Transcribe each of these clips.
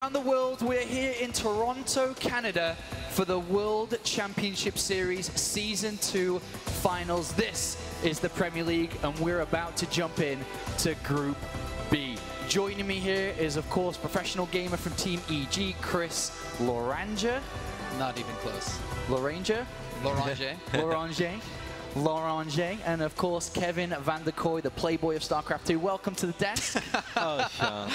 Around the world, we're here in Toronto, Canada for the World Championship Series Season 2 Finals. This is the Premier League and we're about to jump in to Group B. Joining me here is, of course, professional gamer from Team EG, Chris Loranger. Not even close. Loranger? Loranger. Loranger. Loranger, and of course Kevin Van der Kooi, the playboy of StarCraft II. Welcome to the desk. Oh, Sean.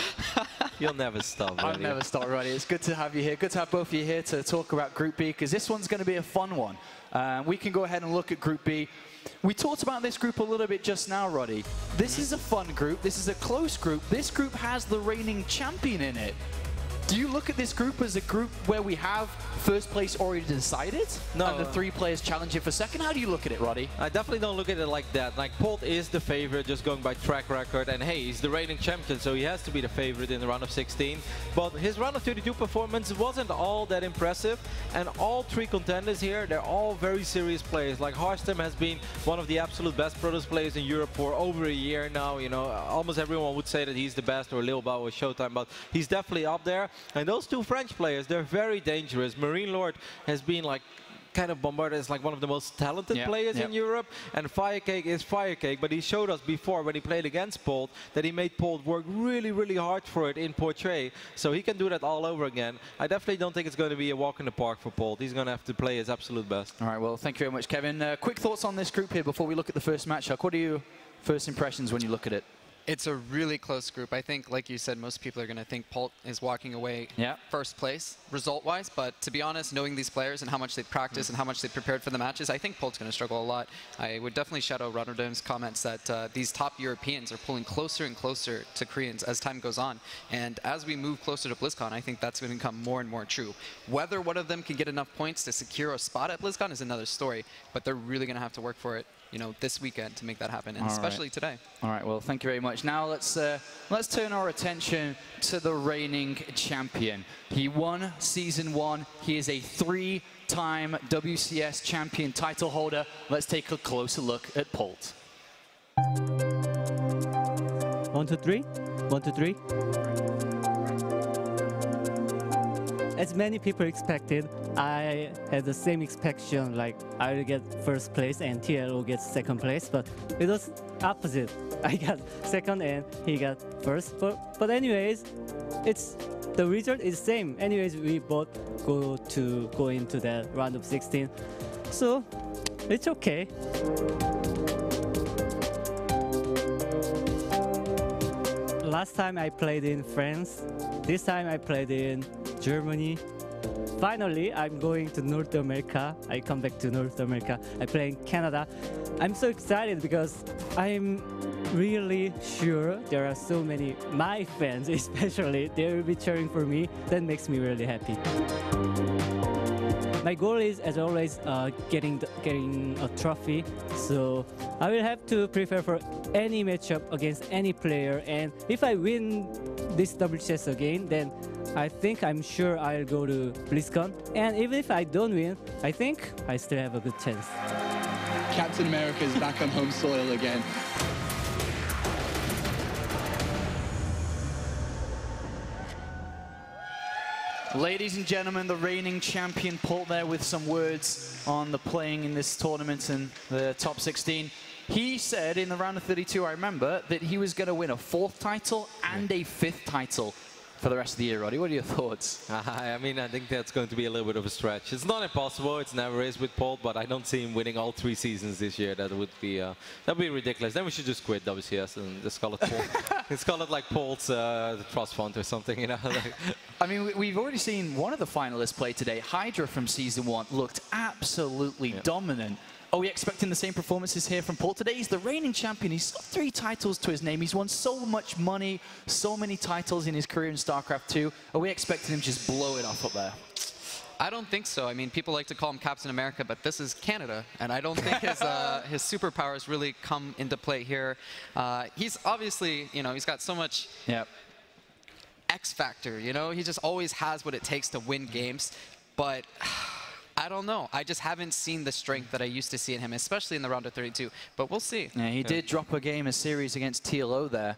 You'll never stop, I'll never stop, Roddy. It's good to have you here. Good to have both of you here to talk about Group B, because this one's going to be a fun one. We can go ahead and look at Group B. We talked about this group a little bit just now, Roddy. This is a fun group. This is a close group. This group has the reigning champion in it. Do you look at this group as a group where we have first place already decided? No. And the 3 players challenging for second? How do you look at it, Roddy? I definitely don't look at it like that. Like, Polt is the favorite, just going by track record. And hey, he's the reigning champion, so he has to be the favorite in the round of 16. But his round of 32 performance wasn't all that impressive. And all 3 contenders here, they're all very serious players. Like, Harstem has been one of the absolute best Protoss players in Europe for over a year now. You know, almost everyone would say that he's the best, or Lil Bao or Showtime, but he's definitely up there. And those 2 French players, they're very dangerous. Marine Lord has been like kind of bombarded as like one of the most talented players in Europe, and Firecake is Firecake, but he showed us before when he played against Polt that he made Polt work really, really hard for it in Portrait, so he can do that all over again. I definitely don't think it's going to be a walk in the park for Polt. He's going to have to play his absolute best. All right, well, thank you very much, Kevin. Quick thoughts on this group here before we look at the first match. What are your first impressions when you look at it? It's a really close group. I think, like you said, most people are going to think Polt is walking away first place, result-wise. But to be honest, knowing these players and how much they practice and how much they prepared for the matches, I think Polt's going to struggle a lot. I would definitely shadow Rotterdam's comments that these top Europeans are pulling closer and closer to Koreans as time goes on. And as we move closer to BlizzCon, I think that's going to become more and more true. Whether one of them can get enough points to secure a spot at BlizzCon is another story. But they're really going to have to work for it, you know, this weekend to make that happen, and especially today. All right, well, thank you very much. Now let's turn our attention to the reigning champion. He won Season 1. He is a 3-time WCS champion title holder. Let's take a closer look at Polt. 1, 2, 3. 1, 2, 3. As many people expected, I had the same expectation, like I will get first place and TL will get second place, but it was opposite. I got second and he got first. But anyways, the result is same. Anyways, we both go into that round of 16, so it's okay. Last time I played in France. This time I played in Germany. Finally, I'm going to North America. I come back to North America. I play in Canada. I'm so excited because I'm really sure there are so many, my fans especially, they will be cheering for me. That makes me really happy. My goal is, as always, getting a trophy. So I will have to prepare for any matchup against any player. And if I win this WCS again, then I'm sure I'll go to BlizzCon. And even if I don't win, I think I still have a good chance. Captain America is back on home soil again. Ladies and gentlemen, the reigning champion Polt there with some words on the playing in this tournament and the top 16. He said in the round of 32, I remember, that he was going to win a 4th title and a 5th title for the rest of the year. Roddy, what are your thoughts? I mean, I think that's going to be a little bit of a stretch. It's not impossible. It's never is with Polt, but I don't see him winning all 3 seasons this year. That would be ridiculous. Then we should just quit WCS and just call it Polt. Let's call it like Polt's the trust fund or something, you know. I mean, we've already seen one of the finalists play today. Hydra from Season 1 looked absolutely dominant. Are we expecting the same performances here from Polt today? He's the reigning champion. He's got 3 titles to his name. He's won so much money, so many titles in his career in StarCraft II. Are we expecting him to just blow it off up there? I don't think so. I mean, people like to call him Captain America, but this is Canada, and I don't think his superpowers really come into play here. He's obviously, you know, he's got so much X factor, you know? He just always has what it takes to win games, but I don't know. I just haven't seen the strength that I used to see in him, especially in the round of 32. But we'll see. Yeah, he did drop a series against TLO there.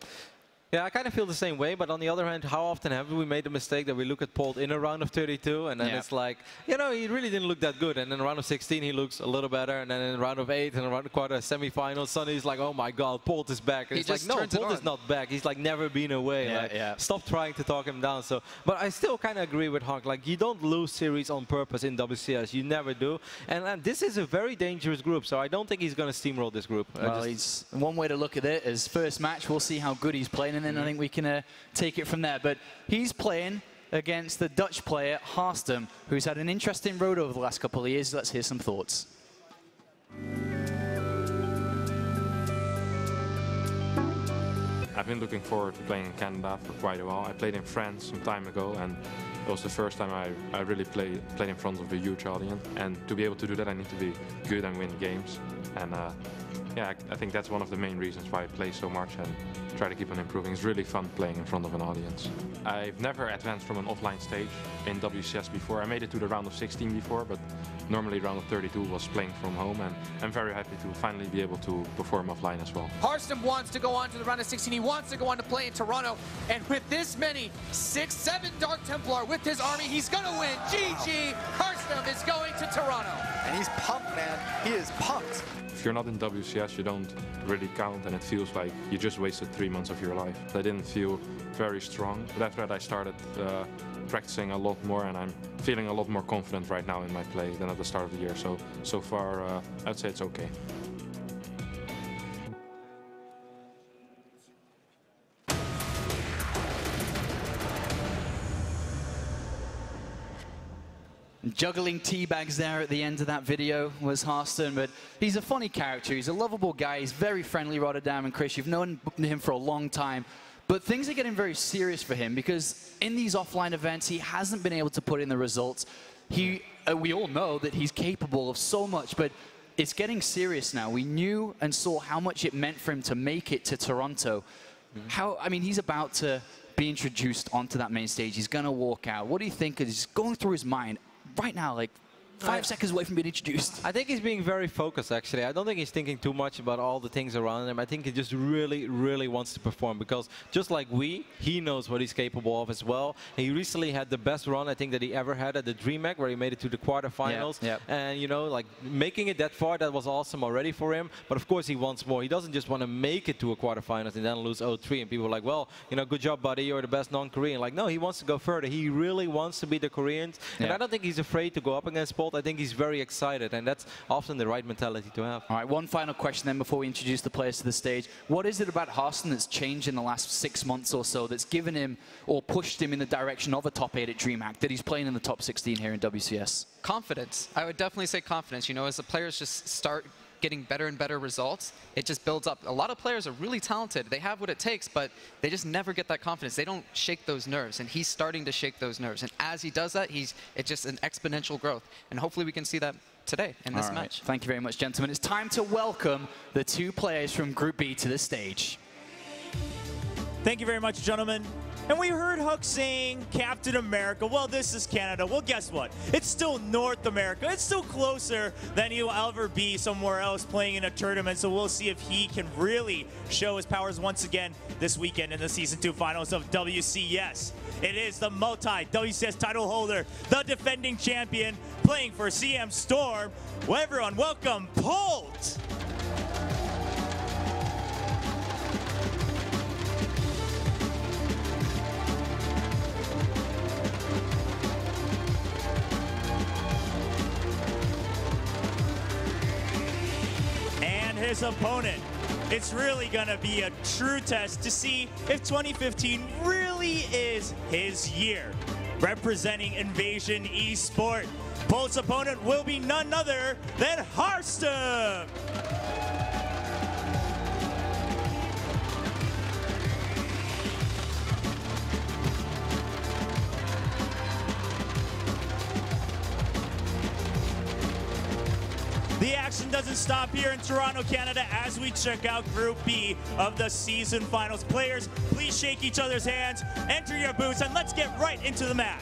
Yeah, I kind of feel the same way, but on the other hand, how often have we made the mistake that we look at Polt in a round of 32, and then it's like, you know, he really didn't look that good, and in a round of 16 he looks a little better, and then in a round of 8 and a round of quarter semi-finals, suddenly he's like, oh my god, Polt is back. And it's like, no, Polt is not back. He's like never been away. Stop trying to talk him down. So, but I still kind of agree with Honk. Like, you don't lose series on purpose in WCS. You never do. And this is a very dangerous group, so I don't think he's going to steamroll this group. Well, one way to look at it is first match, we'll see how good he's playing, and then I think we can take it from there. But he's playing against the Dutch player Harstem, who's had an interesting road over the last couple of years. Let's hear some thoughts. I've been looking forward to playing in Canada for quite a while. I played in France some time ago, and it was the first time I really played in front of a huge audience. And to be able to do that, I need to be good and win games. And yeah, I think that's one of the main reasons why I play so much and try to keep on improving. It's really fun playing in front of an audience. I've never advanced from an offline stage in WCS before. I made it to the round of 16 before, but normally round of 32 was playing from home, and I'm very happy to finally be able to perform offline as well. Harstem wants to go on to the round of 16. He wants to go on to play in Toronto, and with this many 6-7 Dark Templar with his army, he's gonna win. GG, Harstem is going to Toronto. And he's pumped, man. He is pumped. If you're not in WCS, you don't really count, and it feels like you just wasted 3 months of your life. I didn't feel very strong, but after that I started practicing a lot more, and I'm feeling a lot more confident right now in my play than at the start of the year. So far, I'd say it's okay. Juggling tea bags there at the end of that video was Harstem, but he's a funny character. He's a lovable guy. He's very friendly, Rotterdam and Chris. You've known him for a long time. But things are getting very serious for him because in these offline events, he hasn't been able to put in the results. We all know that he's capable of so much, but it's getting serious now. We knew and saw how much it meant for him to make it to Toronto. I mean, he's about to be introduced onto that main stage. He's going to walk out. What do you think is going through his mind right now, like 5 seconds away from being introduced? I think he's being very focused, actually. I don't think he's thinking too much about all the things around him. I think he just really, really wants to perform because just like he knows what he's capable of as well. And he recently had the best run, I think, that he ever had at the DreamHack, where he made it to the quarterfinals. And, you know, like making it that far, that was awesome already for him. But of course, he wants more. He doesn't just want to make it to a quarterfinals and then lose 0-3. And people are like, well, you know, good job, buddy. You're the best non-Korean. Like, no, he wants to go further. He really wants to be the Koreans. And I don't think he's afraid to go up against Polt. I think he's very excited, and that's often the right mentality to have. All right, one final question then before we introduce the players to the stage. What is it about Harstem that's changed in the last 6 months or so that's given him or pushed him in the direction of a top 8 at DreamHack, that he's playing in the top 16 here in WCS? Confidence. I would definitely say confidence. You know, as the players just start getting better and better results, it just builds up. A lot of players are really talented. They have what it takes, but they just never get that confidence. They don't shake those nerves, and he's starting to shake those nerves. And as he does that, it's just an exponential growth. And hopefully we can see that today in this match. Thank you very much, gentlemen. It's time to welcome the 2 players from Group B to the stage. Thank you very much, gentlemen. And we heard Huck saying Captain America. Well, this is Canada. Well, guess what? It's still North America. It's still closer than he'll ever be somewhere else playing in a tournament. So we'll see if he can really show his powers once again this weekend in the Season 2 finals of WCS. It is the multi-WCS title holder, the defending champion, playing for CM Storm. Well, everyone, welcome Polt. His opponent. It's really gonna be a true test to see if 2015 really is his year. Representing Invasion Esport, Polt's opponent will be none other than Harstem. The action doesn't stop here in Toronto, Canada, as we check out Group B of the season finals. Players, please shake each other's hands, enter your booths, and let's get right into the match.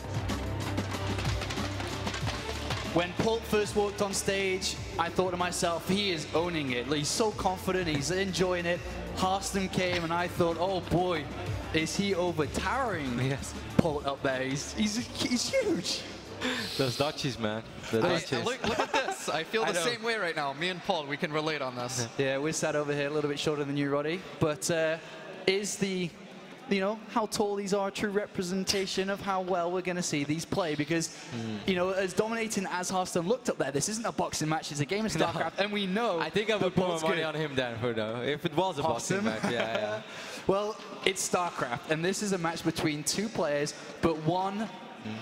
When Polt first walked on stage, I thought to myself, he is owning it. He's so confident, he's enjoying it. Harstem came, and I thought, oh boy, is he overtowering Polt up there? He's huge. Those Dutchies, man. The Dutchies. Look at this. I feel the same way right now. Me and Polt, we can relate on this. Yeah, we're sat over here a little bit shorter than you, Roddy. But is the, you know, how tall these are a true representation of how well we're going to see these play? Because, you know, as dominating as Harstem looked up there, this isn't a boxing match, it's a game of StarCraft, and we know. I think I would put my money on him then, though, if it was a boxing match. Yeah. Well, it's StarCraft, and this is a match between two players, but one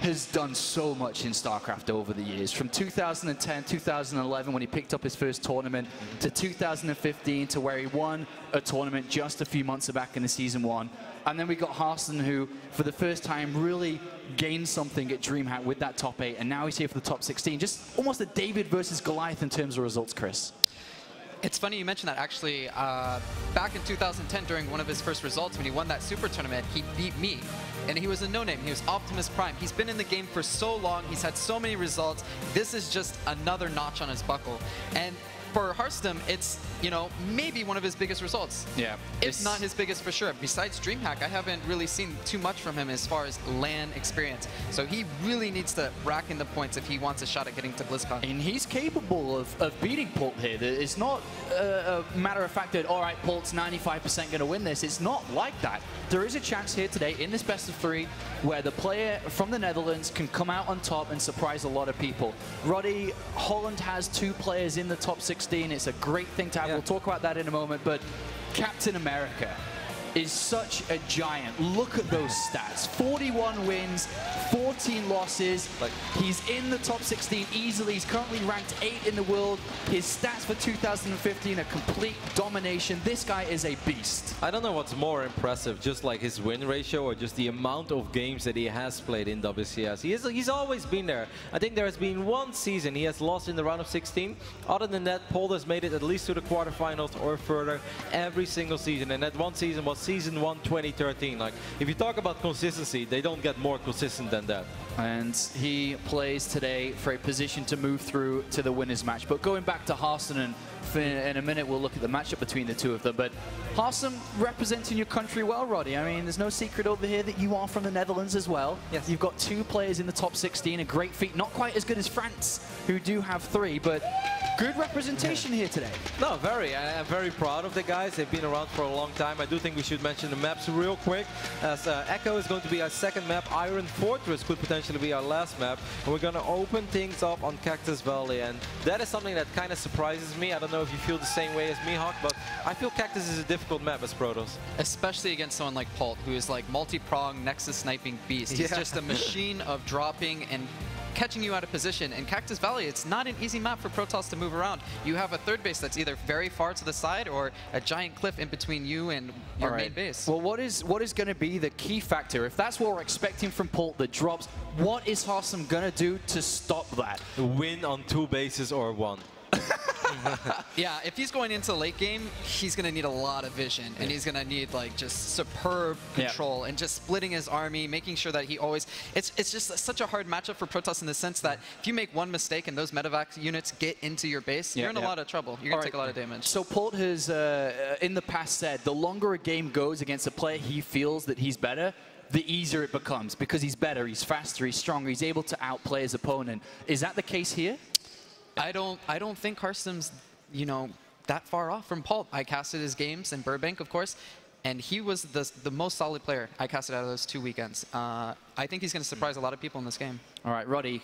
has done so much in StarCraft over the years. From 2010, 2011, when he picked up his first tournament, to 2015, to where he won a tournament just a few months back in the Season 1. And then we got Harstem, who, for the first time, really gained something at DreamHack with that top 8, and now he's here for the top 16. Just almost a David versus Goliath in terms of results, Chris. It's funny you mentioned that, actually. Back in 2010, during one of his first results, when he won that Super Tournament, he beat me. And he was a no-name. He was Optimus Prime. He's been in the game for so long. He's had so many results. This is just another notch on his buckle. And for Harstem, it's, you know, maybe one of his biggest results. Yeah. If not his biggest for sure. Besides DreamHack, I haven't really seen too much from him as far as LAN experience. So he really needs to rack in the points if he wants a shot at getting to BlizzCon. And he's capable of beating Polt here. It's not a matter of fact that, all right, Polt's 95% going to win this. It's not like that. There is a chance here today in this best of 3 where the player from the Netherlands can come out on top and surprise a lot of people. Roddy, Holland has 2 players in the top 16. It's a great thing to have. We'll talk about that in a moment, but Captain America is such a giant. Look at those stats. 41 wins, 14 losses. He's in the top 16 easily. He's currently ranked 8 in the world. His stats for 2015 are complete domination. This guy is a beast. I don't know what's more impressive, just like his win ratio or just the amount of games that he has played in WCS. He's always been there. I think there has been one season he has lost in the round of 16. Other than that, Polt has made it at least to the quarterfinals or further every single season. And that one season was Season 1 2013. Like, if you talk about consistency, they don't get more consistent than that. And he plays today for a position to move through to the winners match. But going back to Harstem, and in a minute we'll look at the matchup between the two of them. But Harstem representing your country well, Roddy. I mean, there's no secret over here that you are from the Netherlands as well. Yes. You've got 2 players in the top 16, a great feat. Not quite as good as France, who do have 3, but good representation here today. No, very. I'm very proud of the guys. They've been around for a long time. I do think we should mention the maps real quick, as Echo is going to be our second map. Iron Fortress could potentially be our last map. And we're going to open things up on Cactus Valley. And that is something that kind of surprises me. I don't know if you feel the same way as me, Hawk, but I feel Cactus is a difficult map as Protoss. Especially against someone like Polt, who is like multi-prong, Nexus sniping beast. He's just a machine of dropping and catching you out of position. And Cactus Valley, it's not an easy map for Protoss to move around. You have a third base that's either very far to the side or a giant cliff in between you and your main base. Well, what is going to be the key factor? If that's what we're expecting from Polt, the drops, what is Harstem going to do to stop that? Win on 2 bases or 1. Yeah, if he's going into late game, he's going to need a lot of vision, and he's going to need like just superb control and just splitting his army, making sure that he always. It's just such a hard matchup for Protoss in the sense that if you make one mistake and those medevac units get into your base, you're in a lot of trouble. You're going to take a lot of damage. So Polt has in the past said the longer a game goes against a player he feels that he's better, the easier it becomes because he's better, he's faster, he's stronger, he's able to outplay his opponent. Is that the case here? I don't think Harstem's, you know, that far off from Polt. I casted his games in Burbank, of course, and he was the most solid player I casted out of those 2 weekends. I think he's going to surprise a lot of people in this game. All right, Roddy,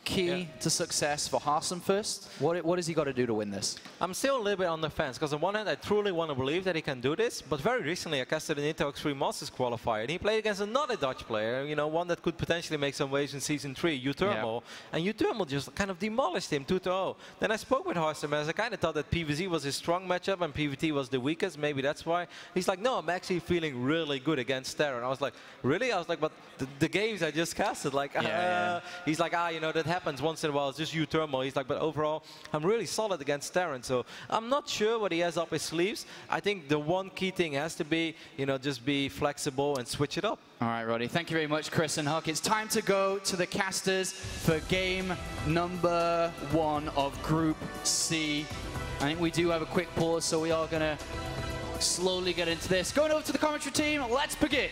key to success for Harstem first. What has he got to do to win this? I'm still a little bit on the fence, because on one hand, I truly want to believe that he can do this, but very recently I casted an Intel Extreme Masters qualifier, and he played against another Dutch player, you know, one that could potentially make some waves in Season 3, U-Thermal, and U-Thermal just kind of demolished him 2-0. Then I spoke with Harstem, as I kind of thought that PvZ was his strong matchup and PvT was the weakest, maybe that's why. He's like, no, I'm actually feeling really good against Terran. I was like, really? I was like, but the games I just casted, like, he's like, you know, that happens once in a while, it's just U-Thermal. He's like, but overall, I'm really solid against Terran. So I'm not sure what he has up his sleeves. I think the one key thing has to be, you know, just be flexible and switch it up. All right, Roddy. Thank you very much, Chris and Huck. It's time to go to the casters for game number 1 of Group C. I think we do have a quick pause, so we are going to slowly get into this. Going over to the commentary team, let's begin.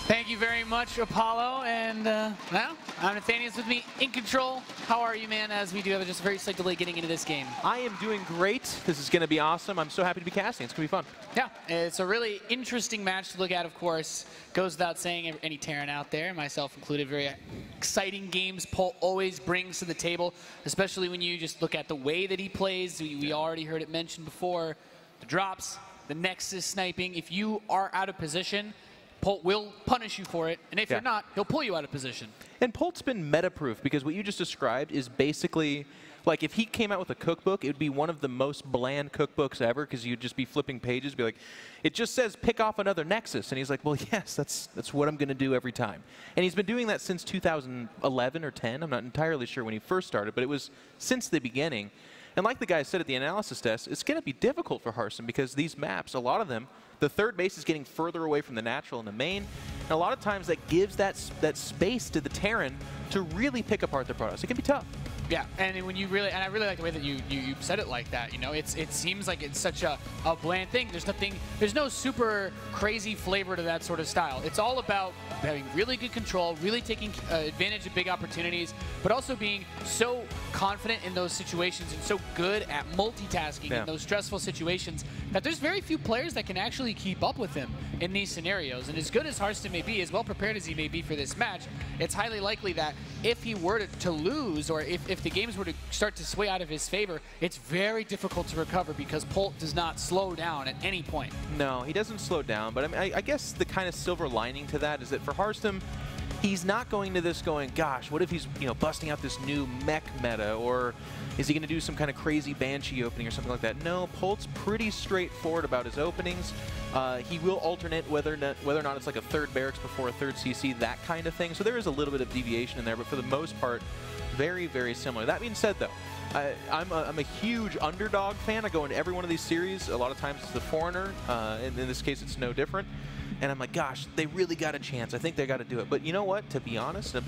Thank you very much, Apollo. And now, I'm Nathaniel's with me in control. How are you, man, as we do have just a very slight delay getting into this game? I am doing great. This is going to be awesome. I'm so happy to be casting. It's going to be fun. Yeah, it's a really interesting match to look at, of course. Goes without saying, any Terran out there, myself included, very exciting games Polt always brings to the table, especially when you just look at the way that he plays. We already heard it mentioned before. The drops, the Nexus sniping. If you are out of position, Polt will punish you for it, and if you're not, he'll pull you out of position. And Polt's been meta-proof, because what you just described is basically, like, if he came out with a cookbook, it would be one of the most bland cookbooks ever, because you'd just be flipping pages, be like, it just says pick off another Nexus, and he's like, well, yes, that's what I'm going to do every time. And he's been doing that since 2011 or 10. I'm not entirely sure when he first started, but it was since the beginning. And like the guy said at the analysis desk, it's going to be difficult for Harstem, because these maps, a lot of them, the third base is getting further away from the natural and the main, and a lot of times that gives that space to the Terran to really pick apart their products. It can be tough. Yeah, and when you really, and I really like the way that you said it like that. You know, it seems like it's such a bland thing. There's no super crazy flavor to that sort of style. It's all about having really good control, really taking advantage of big opportunities, but also being so confident in those situations and so good at multitasking in those stressful situations that there's very few players that can actually keep up with him in these scenarios. And as good as Harstem may be, as well prepared as he may be for this match, it's highly likely that if he were to lose, or if the games were to start to sway out of his favor, it's very difficult to recover, because Polt does not slow down at any point. No, he doesn't slow down, but I mean, I guess the kind of silver lining to that is that for Harstem, he's not going to this going, gosh, what if he's busting out this new mech meta, or is he going to do some kind of crazy Banshee opening or something like that? No, Polt's pretty straightforward about his openings. He will alternate whether or not it's like a third barracks before a third CC, that kind of thing. So there is a little bit of deviation in there, but for the most part, very, very similar. That being said, though, I'm a huge underdog fan. I go into every one of these series. A lot of times it's the foreigner. In this case, it's no different. And I'm like, gosh, they really got a chance. I think they got to do it. But you know what? To be honest, I'm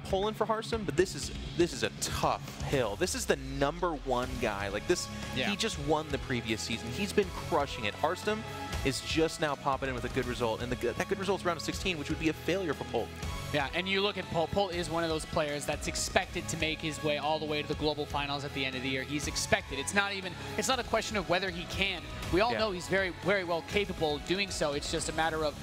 pulling for Harstem, but this is a tough hill. This is the #1 guy. Like this, he just won the previous season. He's been crushing it. Harstem is just now popping in with a good result, and that good result's round of 16, which would be a failure for Polt. Yeah, and you look at Polt. Polt is one of those players that's expected to make his way all the way to the global finals at the end of the year. He's expected. It's not a question of whether he can. We all know he's very, very well capable of doing so. It's just a matter of,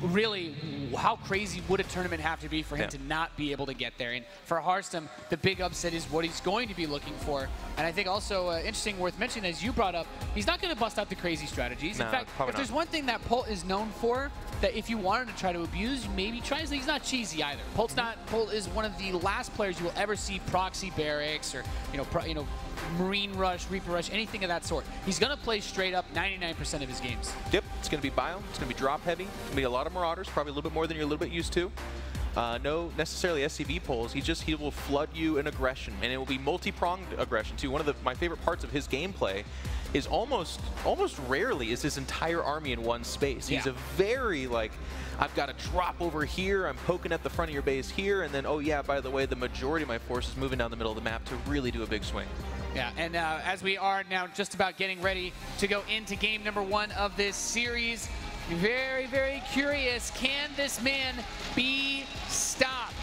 really, how crazy would a tournament have to be for him to not be able to get there? And for Harstem, the big upset is what he's going to be looking for. And I think also interesting, worth mentioning, as you brought up, he's not going to bust out the crazy strategies. In fact, if there's one thing that Polt is known for, that if you wanted to try to abuse, maybe try. He's not cheesy either. Polt is one of the last players you will ever see proxy barracks or Marine Rush, Reaper Rush, anything of that sort. He's going to play straight up 99% of his games. Yep, it's going to be bio, it's going to be drop heavy, it's going to be a lot of Marauders, probably a little bit more than you're a little bit used to. No necessarily SCV pulls, he will flood you in aggression, and it will be multi-pronged aggression too. One of my favorite parts of his gameplay is almost rarely is his entire army in one space. He's a very, I've got to drop over here, I'm poking at the front of your base here, and then, oh yeah, by the way, the majority of my force is moving down the middle of the map to really do a big swing. Yeah, and as we are now just about getting ready to go into game #1 of this series, very, very curious, can this man be stopped?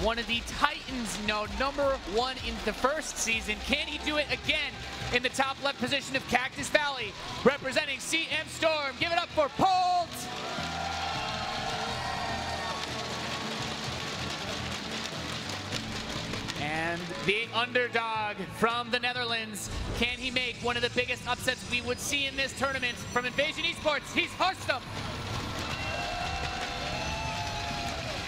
One of the Titans, #1 in the first season. Can he do it again in the top left position of Cactus Valley, representing CM Storm? Give it up for Polt! And the underdog from the Netherlands, can he make one of the biggest upsets we would see in this tournament from Invasion Esports? He's Harstem.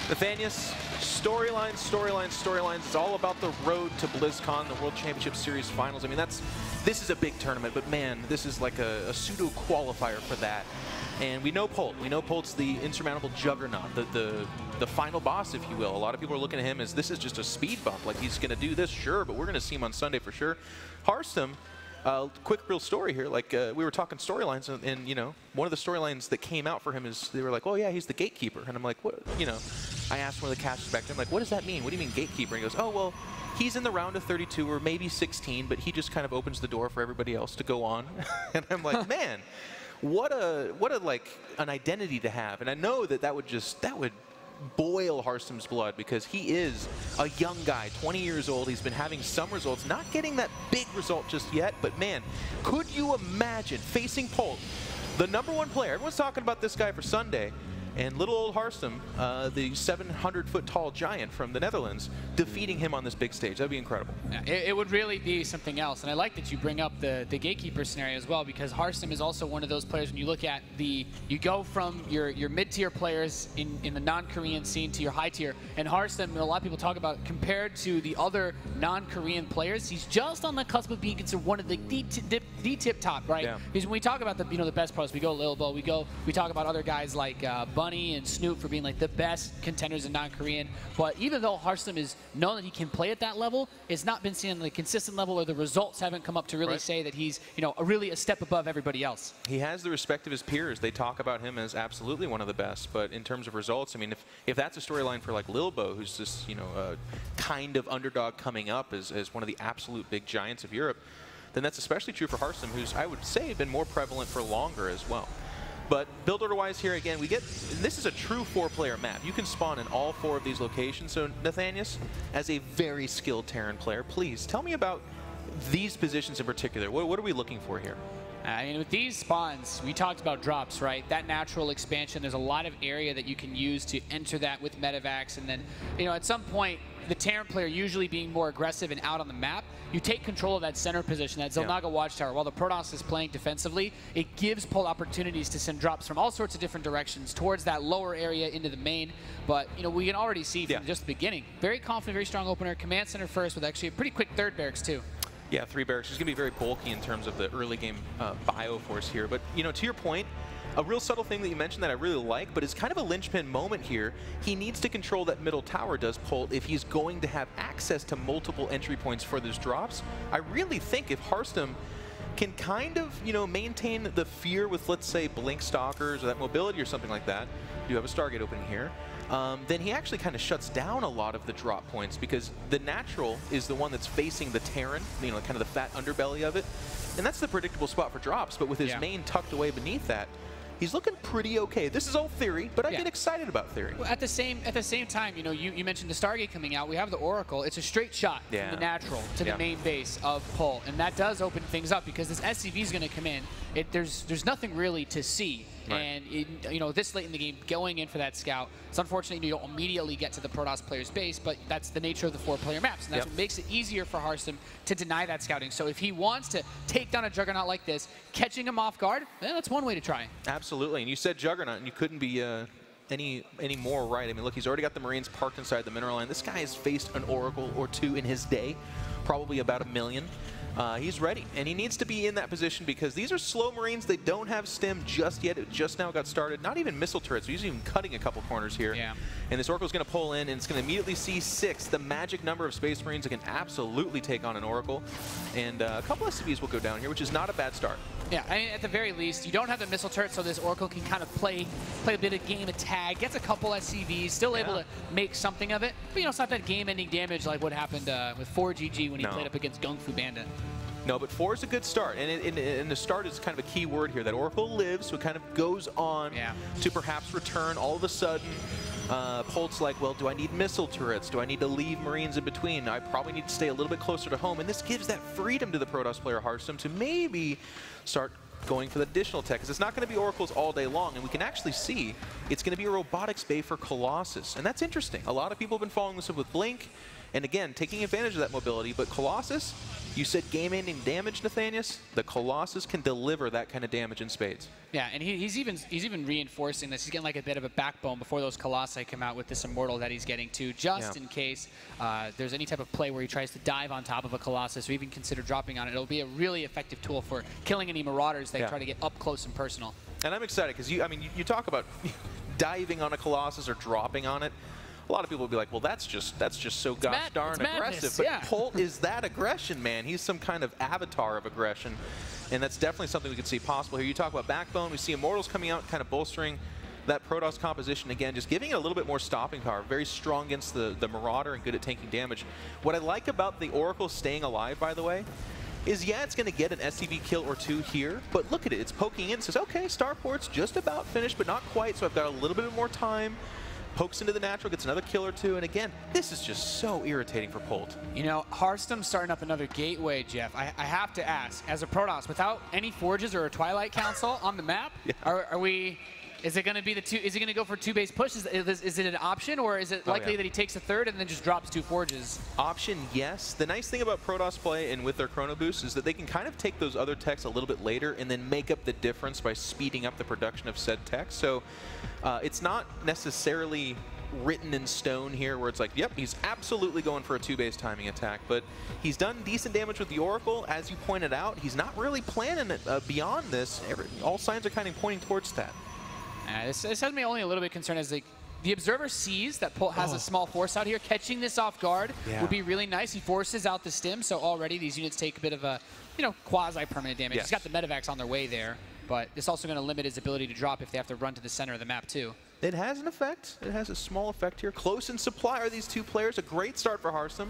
Nathanius, storylines. It's all about the road to BlizzCon, the World Championship Series Finals. I mean, this is a big tournament, but man, this is like a pseudo qualifier for that. And we know Polt. We know Polt's the insurmountable juggernaut, the final boss, if you will. A lot of people are looking at him as this is just a speed bump. Like, he's going to do this, sure, but we're going to see him on Sunday for sure. Harstem, quick real story here. Like, we were talking storylines, and one of the storylines that came out for him is they were like, oh yeah, he's the gatekeeper. And I'm like, what? I asked one of the casters back there, I'm like, what does that mean? What do you mean gatekeeper? And he goes, oh, well, he's in the round of 32 or maybe 16, but he just kind of opens the door for everybody else to go on. And I'm like, man, what a like an identity to have. And I know that would boil Harstem's blood, because he is a young guy, 20 years old. He's been having some results, not getting that big result just yet, but man, could you imagine facing Polt, the #1 player? Everyone's talking about this guy for Sunday, and little old Harstem, the 700-foot tall giant from the Netherlands, defeating him on this big stage. That'd be incredible. Yeah, it would really be something else. And I like that you bring up the gatekeeper scenario as well, because Harstem is also one of those players, when you look at you go from your mid-tier players in the non-Korean scene to your high-tier. And Harstem, a lot of people talk about, compared to the other non-Korean players, he's just on the cusp of being considered one of the tip top, right? Yeah. Because when we talk about the best pros, we go Lilbo, we talk about other guys like Bunny and Snoop for being like the best contenders in non-Korean. But even though Harstem is known that he can play at that level, it's not been seen on the consistent level, or the results haven't come up to really say that he's really a step above everybody else. He has the respect of his peers. They talk about him as absolutely one of the best. But in terms of results, I mean, if that's a storyline for like Lilbo, who's this kind of underdog coming up as one of the absolute big giants of Europe, then that's especially true for Harstem, who's, I would say, been more prevalent for longer as well. But build order-wise here, again, this is a true 4-player map. You can spawn in all 4 of these locations. So, Nathanius, as a very skilled Terran player, please tell me about these positions in particular. What are we looking for here? I mean, with these spawns, we talked about drops, right? That natural expansion, there's a lot of area that you can use to enter that with medevacs. And then, at some point, the Terran player usually being more aggressive and out on the map, you take control of that center position, that Zelnaga Watchtower. While the Protoss is playing defensively, it gives Polt opportunities to send drops from all sorts of different directions towards that lower area into the main. But, we can already see from just the beginning, very confident, very strong opener, command center first with actually a pretty quick third barracks too. Yeah, 3 barracks. He's going to be very bulky in terms of the early game bioforce here. But, to your point, a real subtle thing that you mentioned that I really like, but it's kind of a linchpin moment here. He needs to control that middle tower, does Polt, if he's going to have access to multiple entry points for those drops. I really think if Harstem can kind of, maintain the fear with, let's say, Blink Stalkers or that mobility or something like that. We do have a Stargate opening here. Then he actually kind of shuts down a lot of the drop points, because the natural is the one that's facing the Terran, kind of the fat underbelly of it. And that's the predictable spot for drops, but with his main tucked away beneath that, he's looking pretty okay. This is all theory, but I get excited about theory. Well, at the same time, you mentioned the Stargate coming out. We have the Oracle. It's a straight shot from the natural to the main base of Polt, and that does open things up, because this SCV is going to come in. There's nothing really to see. Right. And this late in the game, going in for that scout, it's unfortunate you don't immediately get to the Protoss player's base, but that's the nature of the 4-player maps, and that's what makes it easier for Harstem to deny that scouting. So if he wants to take down a Juggernaut like this, catching him off guard, that's one way to try. Absolutely, and you said Juggernaut, and you couldn't be any more right. I mean, look, he's already got the Marines parked inside the mineral line. This guy has faced an Oracle or 2 in his day, probably about 1 million. He's ready, and he needs to be in that position, because these are slow Marines. They don't have stim just yet. It just now got started. Not even missile turrets. So he's even cutting a couple corners here. Yeah. And this Oracle's going to pull in, and it's going to immediately see 6, the magic number of Space Marines that can absolutely take on an Oracle. And a couple SCVs will go down here, which is not a bad start. Yeah, I mean, at the very least, you don't have the missile turret, so this Oracle can kind of play a bit of game of tag, gets a couple SCVs, still able to make something of it. But, it's not that game-ending damage like what happened with 4GG when he played up against Gung Fu Bandit. No, but 4 is a good start, and the start is kind of a key word here. That Oracle lives, so it kind of goes on to perhaps return all of a sudden. Polt's like, well, do I need missile turrets? Do I need to leave Marines in between? I probably need to stay a little bit closer to home, and this gives that freedom to the Protoss player Harstem to maybe start going for the additional tech, because it's not going to be Oracles all day long, and we can actually see it's going to be a robotics bay for Colossus, and that's interesting. A lot of people have been following this up with Blink, and again, taking advantage of that mobility, but Colossus, you said game-ending damage, Nathanius. The Colossus can deliver that kind of damage in spades. Yeah, and he's even reinforcing this. He's getting like a bit of a backbone before those Colossi come out with this Immortal that he's getting to, just in case there's any type of play where he tries to dive on top of a Colossus or even consider dropping on it. It'll be a really effective tool for killing any Marauders that try to get up close and personal. And I'm excited, because you talk about diving on a Colossus or dropping on it. A lot of people will be like, well, that's just so gosh darn aggressive. But Polt is that aggression, man. He's some kind of avatar of aggression. And that's definitely something we could see possible here. You talk about backbone. We see Immortals coming out, kind of bolstering that Protoss composition, again, just giving it a little bit more stopping power. Very strong against the Marauder and good at tanking damage. What I like about the Oracle staying alive, by the way, is yeah, it's going to get an SCV kill or two here, but look at it. It's poking in, says, okay, Starport's just about finished, but not quite, so I've got a little bit more time. Pokes into the natural, gets another kill or two, and again, this is just so irritating for Polt. You know, Harstem's starting up another gateway, Jeff. I have to ask, as a Protoss, without any forges or a Twilight Council on the map, are we... Is it going to be is he going to go for 2-base push? Is it an option, or is it likely that he takes a third and then just drops 2 forges? Option, yes. The nice thing about Protoss play and with their Chrono Boost is that they can kind of take those other techs a little bit later and then make up the difference by speeding up the production of said tech. So it's not necessarily written in stone here where it's like, yep, he's absolutely going for a 2-base timing attack, but he's done decent damage with the Oracle. As you pointed out, he's not really planning it beyond this. All signs are kind of pointing towards that. This has me only a little bit concerned as the Observer sees that Polt has a small force out here. Catching this off guard would be really nice. He forces out the stim, so already these units take a bit of a, quasi-permanent damage. He's got the medevacs on their way there, but it's also going to limit his ability to drop if they have to run to the center of the map too. It has an effect. It has a small effect here. Close in supply are these two players. A great start for Harstem.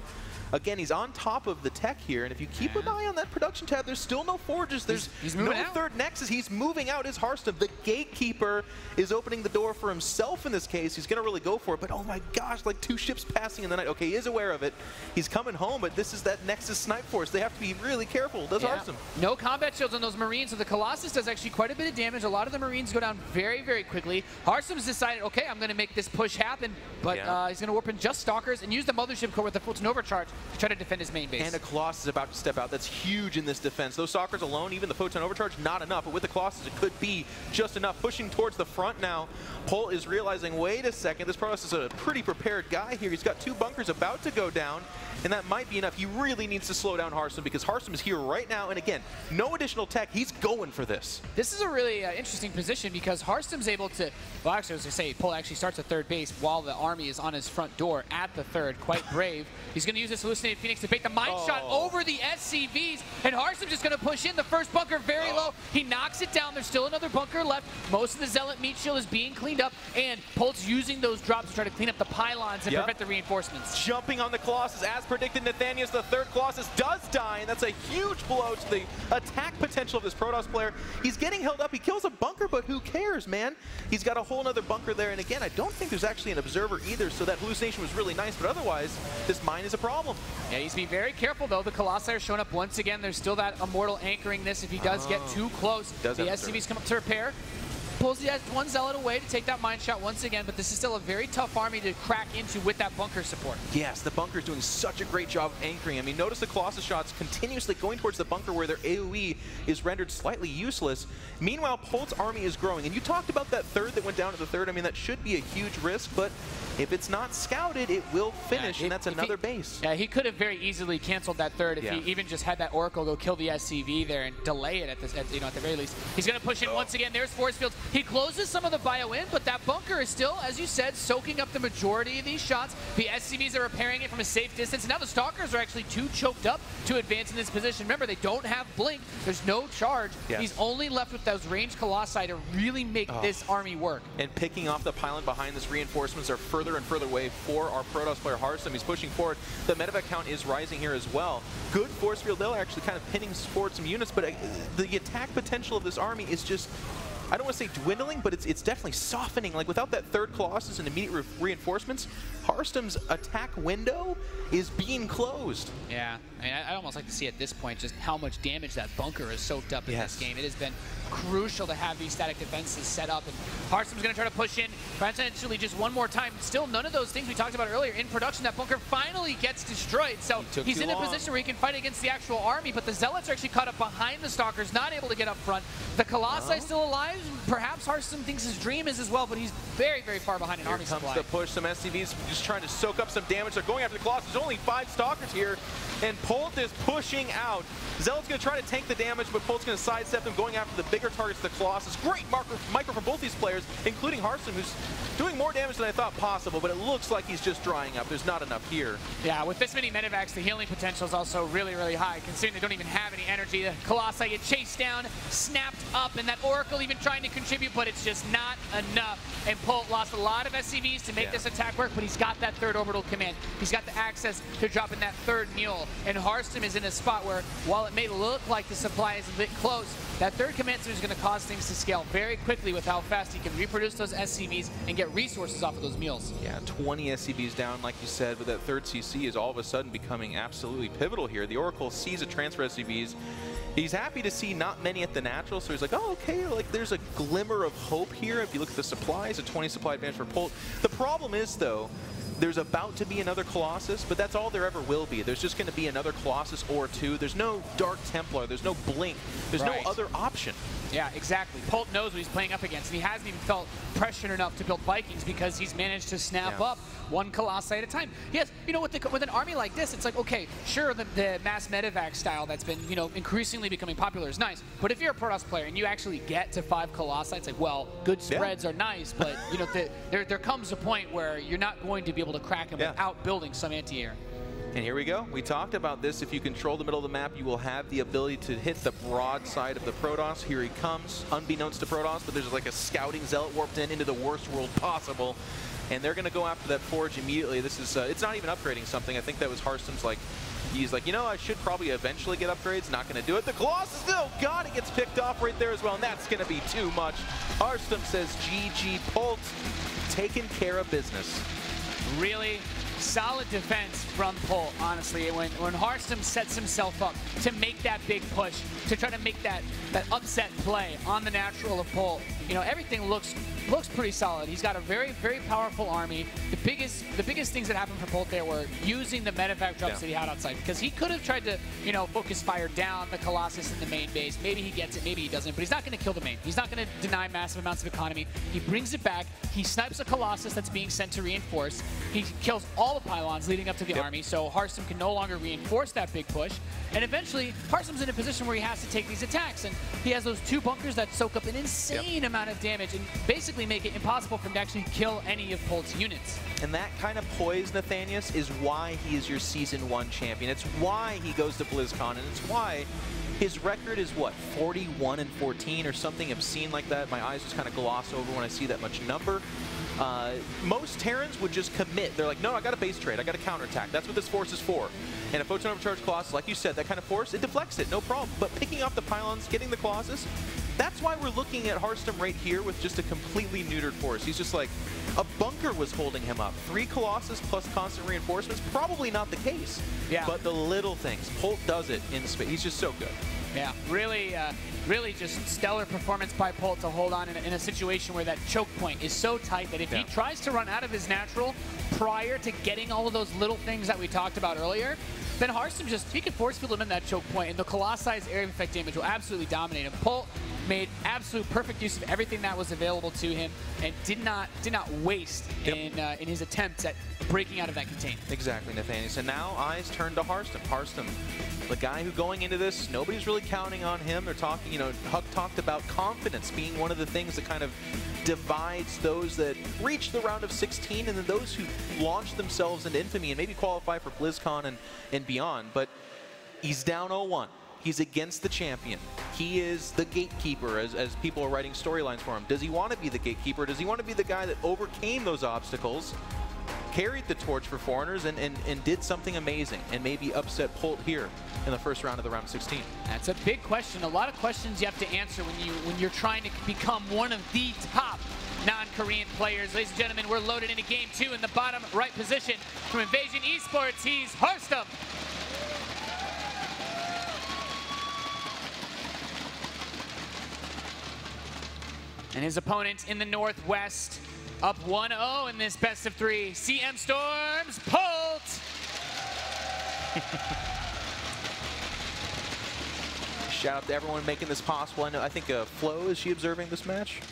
Again, he's on top of the tech here, and if you keep an eye on that production tab, there's still no forges. There's no third nexus. He's moving out as Harstem. The gatekeeper is opening the door for himself in this case. He's going to really go for it, but oh my gosh, like 2 ships passing in the night. Okay, he is aware of it. He's coming home, but this is that Nexus snipe force. They have to be really careful. Does Harstem? No combat shields on those Marines, so the Colossus does actually quite a bit of damage. A lot of the Marines go down very, very quickly. Harstem's decided, okay, I'm going to make this push happen, but he's going to warp in just Stalkers and use the Mothership core with the Fulton Overcharge to try to defend his main base. And a Colossus is about to step out. That's huge in this defense. Those Stalkers alone, even the Photon Overcharge, not enough. But with the Colossus, it could be just enough. Pushing towards the front now. Polt is realizing, wait a second, this Protoss is a pretty prepared guy here. He's got 2 bunkers about to go down, and that might be enough. He really needs to slow down Harstem because Harstem is here right now. And again, no additional tech. He's going for this. This is a really interesting position because Harstem's able to, well, actually, as I say, Polt actually starts at third base while the army is on his front door at the third. Quite brave. He's going to use this Hallucinated Phoenix to bait the mine shot over the SCVs, and Harstem's just going to push in the first bunker very low. He knocks it down. There's still another bunker left. Most of the Zealot meat shield is being cleaned up, and Polt's using those drops to try to clean up the pylons and prevent the reinforcements. Jumping on the Colossus, as predicted, Nathanius, the third Colossus, does die, and that's a huge blow to the attack potential of this Protoss player. He's getting held up. He kills a bunker, but who cares, man? He's got a whole nother bunker there, and again, I don't think there's actually an observer either, so that hallucination was really nice, but otherwise, this mine is a problem. Yeah, he needs to be very careful, though. The Colossi are showing up once again. There's still that Immortal anchoring this if he does get too close. The SCVs come up to repair. Pulls the one Zealot away to take that mine shot once again, but this is still a very tough army to crack into with that bunker support. Yes, the bunker's doing such a great job of anchoring. I mean, notice the Colossus shots continuously going towards the bunker where their AoE is rendered slightly useless. Meanwhile, Polt's army is growing, and you talked about that third that went down to the third. I mean, that should be a huge risk, but if it's not scouted, it will finish, and that's another base. Yeah, he could have very easily canceled that third if he even just had that Oracle go kill the SCV there and delay it at the very least. He's going to push in once again. There's force fields. He closes some of the bio in, but that bunker is still, as you said, soaking up the majority of these shots. The SCVs are repairing it from a safe distance. And now the Stalkers are actually too choked up to advance in this position. Remember, they don't have Blink. There's no charge. He's only left with those ranged Colossi to really make this army work. And picking off the pylon behind this reinforcements are further and further away for our Protoss player Harstem. He's pushing forward. The medevac count is rising here as well. Good force field. They're actually kind of pinning forward some units, but the attack potential of this army is just, I don't want to say dwindling, but it's definitely softening. Like without that third Colossus and immediate reinforcements, Harstem's attack window is being closed. Yeah, I mean, I'd almost like to see at this point just how much damage that bunker has soaked up in this game. It has been crucial to have these static defenses set up, and Harstem's going to try to push in potentially just one more time. Still, none of those things we talked about earlier in production. That bunker finally gets destroyed, so he's in a position where he can fight against the actual army, but the Zealots are actually caught up behind the Stalkers, not able to get up front. The Colossi still alive. Perhaps Harstem thinks his dream is as well, but he's very, very far behind an army supply. Here comes the push. Some SCVs just trying to soak up some damage. They're going after the Colossus. There's only 5 Stalkers here, and Polt is pushing out. Zealot's going to try to tank the damage, but Polt's going to sidestep them, going after the bigger targets, the Colossus. Great micro for both these players, including Harstem, who's doing more damage than I thought possible, but it looks like he's just drying up. There's not enough here. Yeah, with this many medevacs, the healing potential is also really, really high, considering they don't even have any energy. The Colossi get chased down, snapped up, and that Oracle even trying to contribute, but it's just not enough. And Polt lost a lot of SCVs to make this attack work, but he's got that third orbital command. He's got the access to drop in that third mule. And Harstem is in a spot where, while it may look like the supply is a bit close, that third command center is going to cause things to scale very quickly with how fast he can reproduce those SCVs and get resources off of those mules. Yeah, 20 SCVs down, like you said, but that third CC is all of a sudden becoming absolutely pivotal here. The Oracle sees a transfer SCVs. He's happy to see not many at the natural, so he's like, oh, okay, like there's a glimmer of hope here. If you look at the supplies, a 20 supply advantage for Polt. The problem is, though, there's about to be another Colossus, but that's all there ever will be. There's just going to be another Colossus or two. There's no Dark Templar. There's no Blink. There's no other option. Yeah, exactly. Polt knows what he's playing up against, and he hasn't even felt pressured enough to build Vikings because he's managed to snap up one Colossi at a time. Yes, you know, with an army like this, it's like, okay, sure, the mass medevac style that's been, you know, increasingly becoming popular is nice, but if you're a Protoss player and you actually get to 5 Colossi, it's like, well, good spreads are nice, but, you know, there comes a point where you're not going to be able to crack them without building some anti-air. And here we go. We talked about this. If you control the middle of the map, you will have the ability to hit the broad side of the Protoss. Here he comes, unbeknownst to Protoss, but there's like a scouting zealot warped into the worst world possible. And they're going to go after that forge immediately. This is, it's not even upgrading something. I think that was Harstem's like, he's like, you know, I should probably eventually get upgrades. Not going to do it. The Colossus, oh God, it gets picked off right there as well. And that's going to be too much. Harstem says, GG, Polt, taking care of business. Really solid defense from Polt, honestly. When Harstem sets himself up to make that big push, to try to make that upset play on the natural of Polt, you know, everything looks pretty solid. He's got a very, very powerful army. The biggest things that happened for Polt there were using the medevac drops that he had outside, because he could have tried to, you know, focus fire down the Colossus in the main base. Maybe he gets it, maybe he doesn't, but he's not going to kill the main. He's not going to deny massive amounts of economy. He brings it back. He snipes a Colossus that's being sent to reinforce. He kills all the pylons leading up to the army, so Harstem can no longer reinforce that big push. And eventually, Harstem's in a position where he has to take these attacks, and he has those 2 bunkers that soak up an insane amount of damage and basically make it impossible for him to actually kill any of Polt's units. And that kind of poise, Nathanius, is why he is your Season 1 champion. It's why he goes to BlizzCon, and it's why his record is, what, 41-14 or something obscene like that. My eyes just kind of gloss over when I see that much number. Most Terrans would just commit. They're like, no, I got a base trade. I got a counterattack. That's what this force is for. And a Photon Overcharge Colossus, like you said, that kind of force, it deflects it, no problem. But picking off the pylons, getting the Colossus, that's why we're looking at Harstem right here with just a completely neutered force. He's just like, a bunker was holding him up. 3 Colossus plus constant reinforcements, probably not the case. Yeah. But the little things, Polt does it in space. He's just so good. Yeah, really just stellar performance by Polt to hold on in a situation where that choke point is so tight that if he tries to run out of his natural prior to getting all of those little things that we talked about earlier, then Harstem he can force field him in that choke point, and the Colossus area of effect damage will absolutely dominate him. Polt made absolute perfect use of everything that was available to him and did not waste in his attempts at breaking out of that contain. Exactly, Nathaniel. So now eyes turn to Harstem. Harstem, the guy who going into this, nobody's really counting on him. They're talking, you know, Huck talked about confidence being one of the things that kind of divides those that reach the round of 16 and then those who launch themselves into infamy and maybe qualify for BlizzCon and beyond. But he's down 0-1. He's against the champion. He is the gatekeeper, as people are writing storylines for him. Does he want to be the gatekeeper? Does he want to be the guy that overcame those obstacles, carried the torch for foreigners, and did something amazing, and maybe upset Polt here in the first round of the round of 16? That's a big question. A lot of questions you have to answer when you're trying to become one of the top non-Korean players. Ladies and gentlemen, we're loaded into game 2 in the bottom right position. From Invasion Esports, he's Harstem. And his opponent in the Northwest, up 1-0 in this best of 3. CM Storm's Polt. Shout out to everyone making this possible. I think Flo, is she observing this match?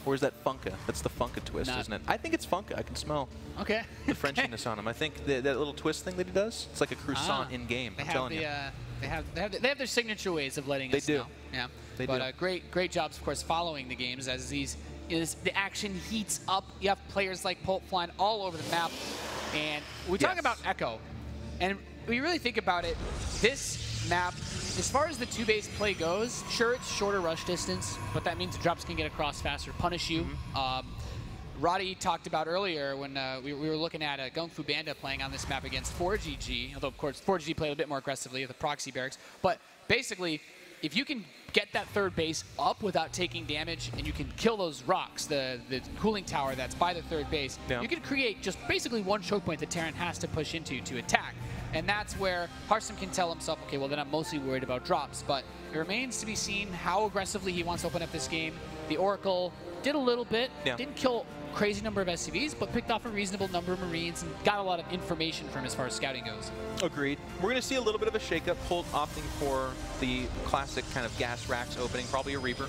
Or is that Funka? That's the Funka twist, isn't it? I think it's Funka. I can smell the Frenchiness on him. I think that little twist thing that he does, it's like a croissant in-game. I'm telling you. They have their signature ways of letting us know. Yeah. They do. Great jobs, of course, following the games as the action heats up. You have players like Polt flying all over the map. And we talk about Echo. And we really think about it, this map. As far as the 2-base play goes, sure, it's shorter rush distance, but that means the drops can get across faster, punish you. Roddy talked about earlier when we were looking at Gung Fu Banda playing on this map against 4GG, although of course 4GG played a bit more aggressively with the proxy barracks. But basically, if you can get that 3rd base up without taking damage and you can kill those rocks, the cooling tower that's by the 3rd base, you can create just basically one choke point that Terran has to push into to attack. And that's where Harstem can tell himself, okay, well then I'm mostly worried about drops. But it remains to be seen how aggressively he wants to open up this game. The Oracle did a little bit, didn't kill crazy number of SCVs, but picked off a reasonable number of Marines and got a lot of information from as far as scouting goes. Agreed. We're going to see a little bit of a shakeup. Polt opting for the classic kind of gas racks opening, probably a Reaper.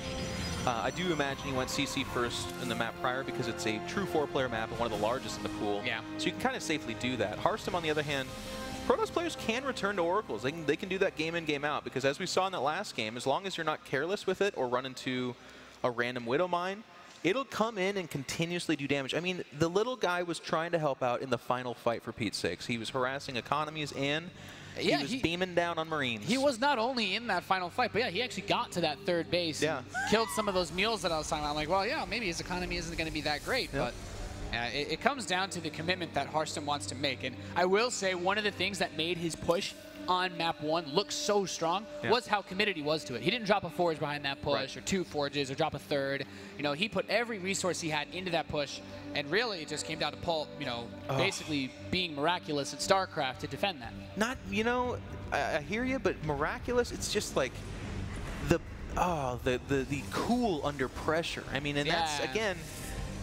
I do imagine he went CC first in the map prior because it's a true 4-player map and one of the largest in the pool. Yeah. So you can kind of safely do that. Harstem, on the other hand, Protoss players can return to Oracles. They can do that game in, game out, because as we saw in that last game, as long as you're not careless with it or run into a random Widow Mine, it'll come in and continuously do damage. I mean, the little guy was trying to help out in the final fight, for Pete's sakes. He was harassing economies and he was beaming down on Marines. He was not only in that final fight, but yeah, he actually got to that 3rd base and killed some of those mules that I was talking about. I'm like, well, yeah, maybe his economy isn't going to be that great, but it comes down to the commitment that Harstem wants to make. And I will say one of the things that made his push on map 1 look so strong was how committed he was to it. He didn't drop a forge behind that push or 2 forges or drop a 3rd. You know, he put every resource he had into that push, and really it just came down to Polt, you know, basically being miraculous at StarCraft to defend that. Not, you know, I hear you, but miraculous, it's just like the cool under pressure. I mean, and that's, again,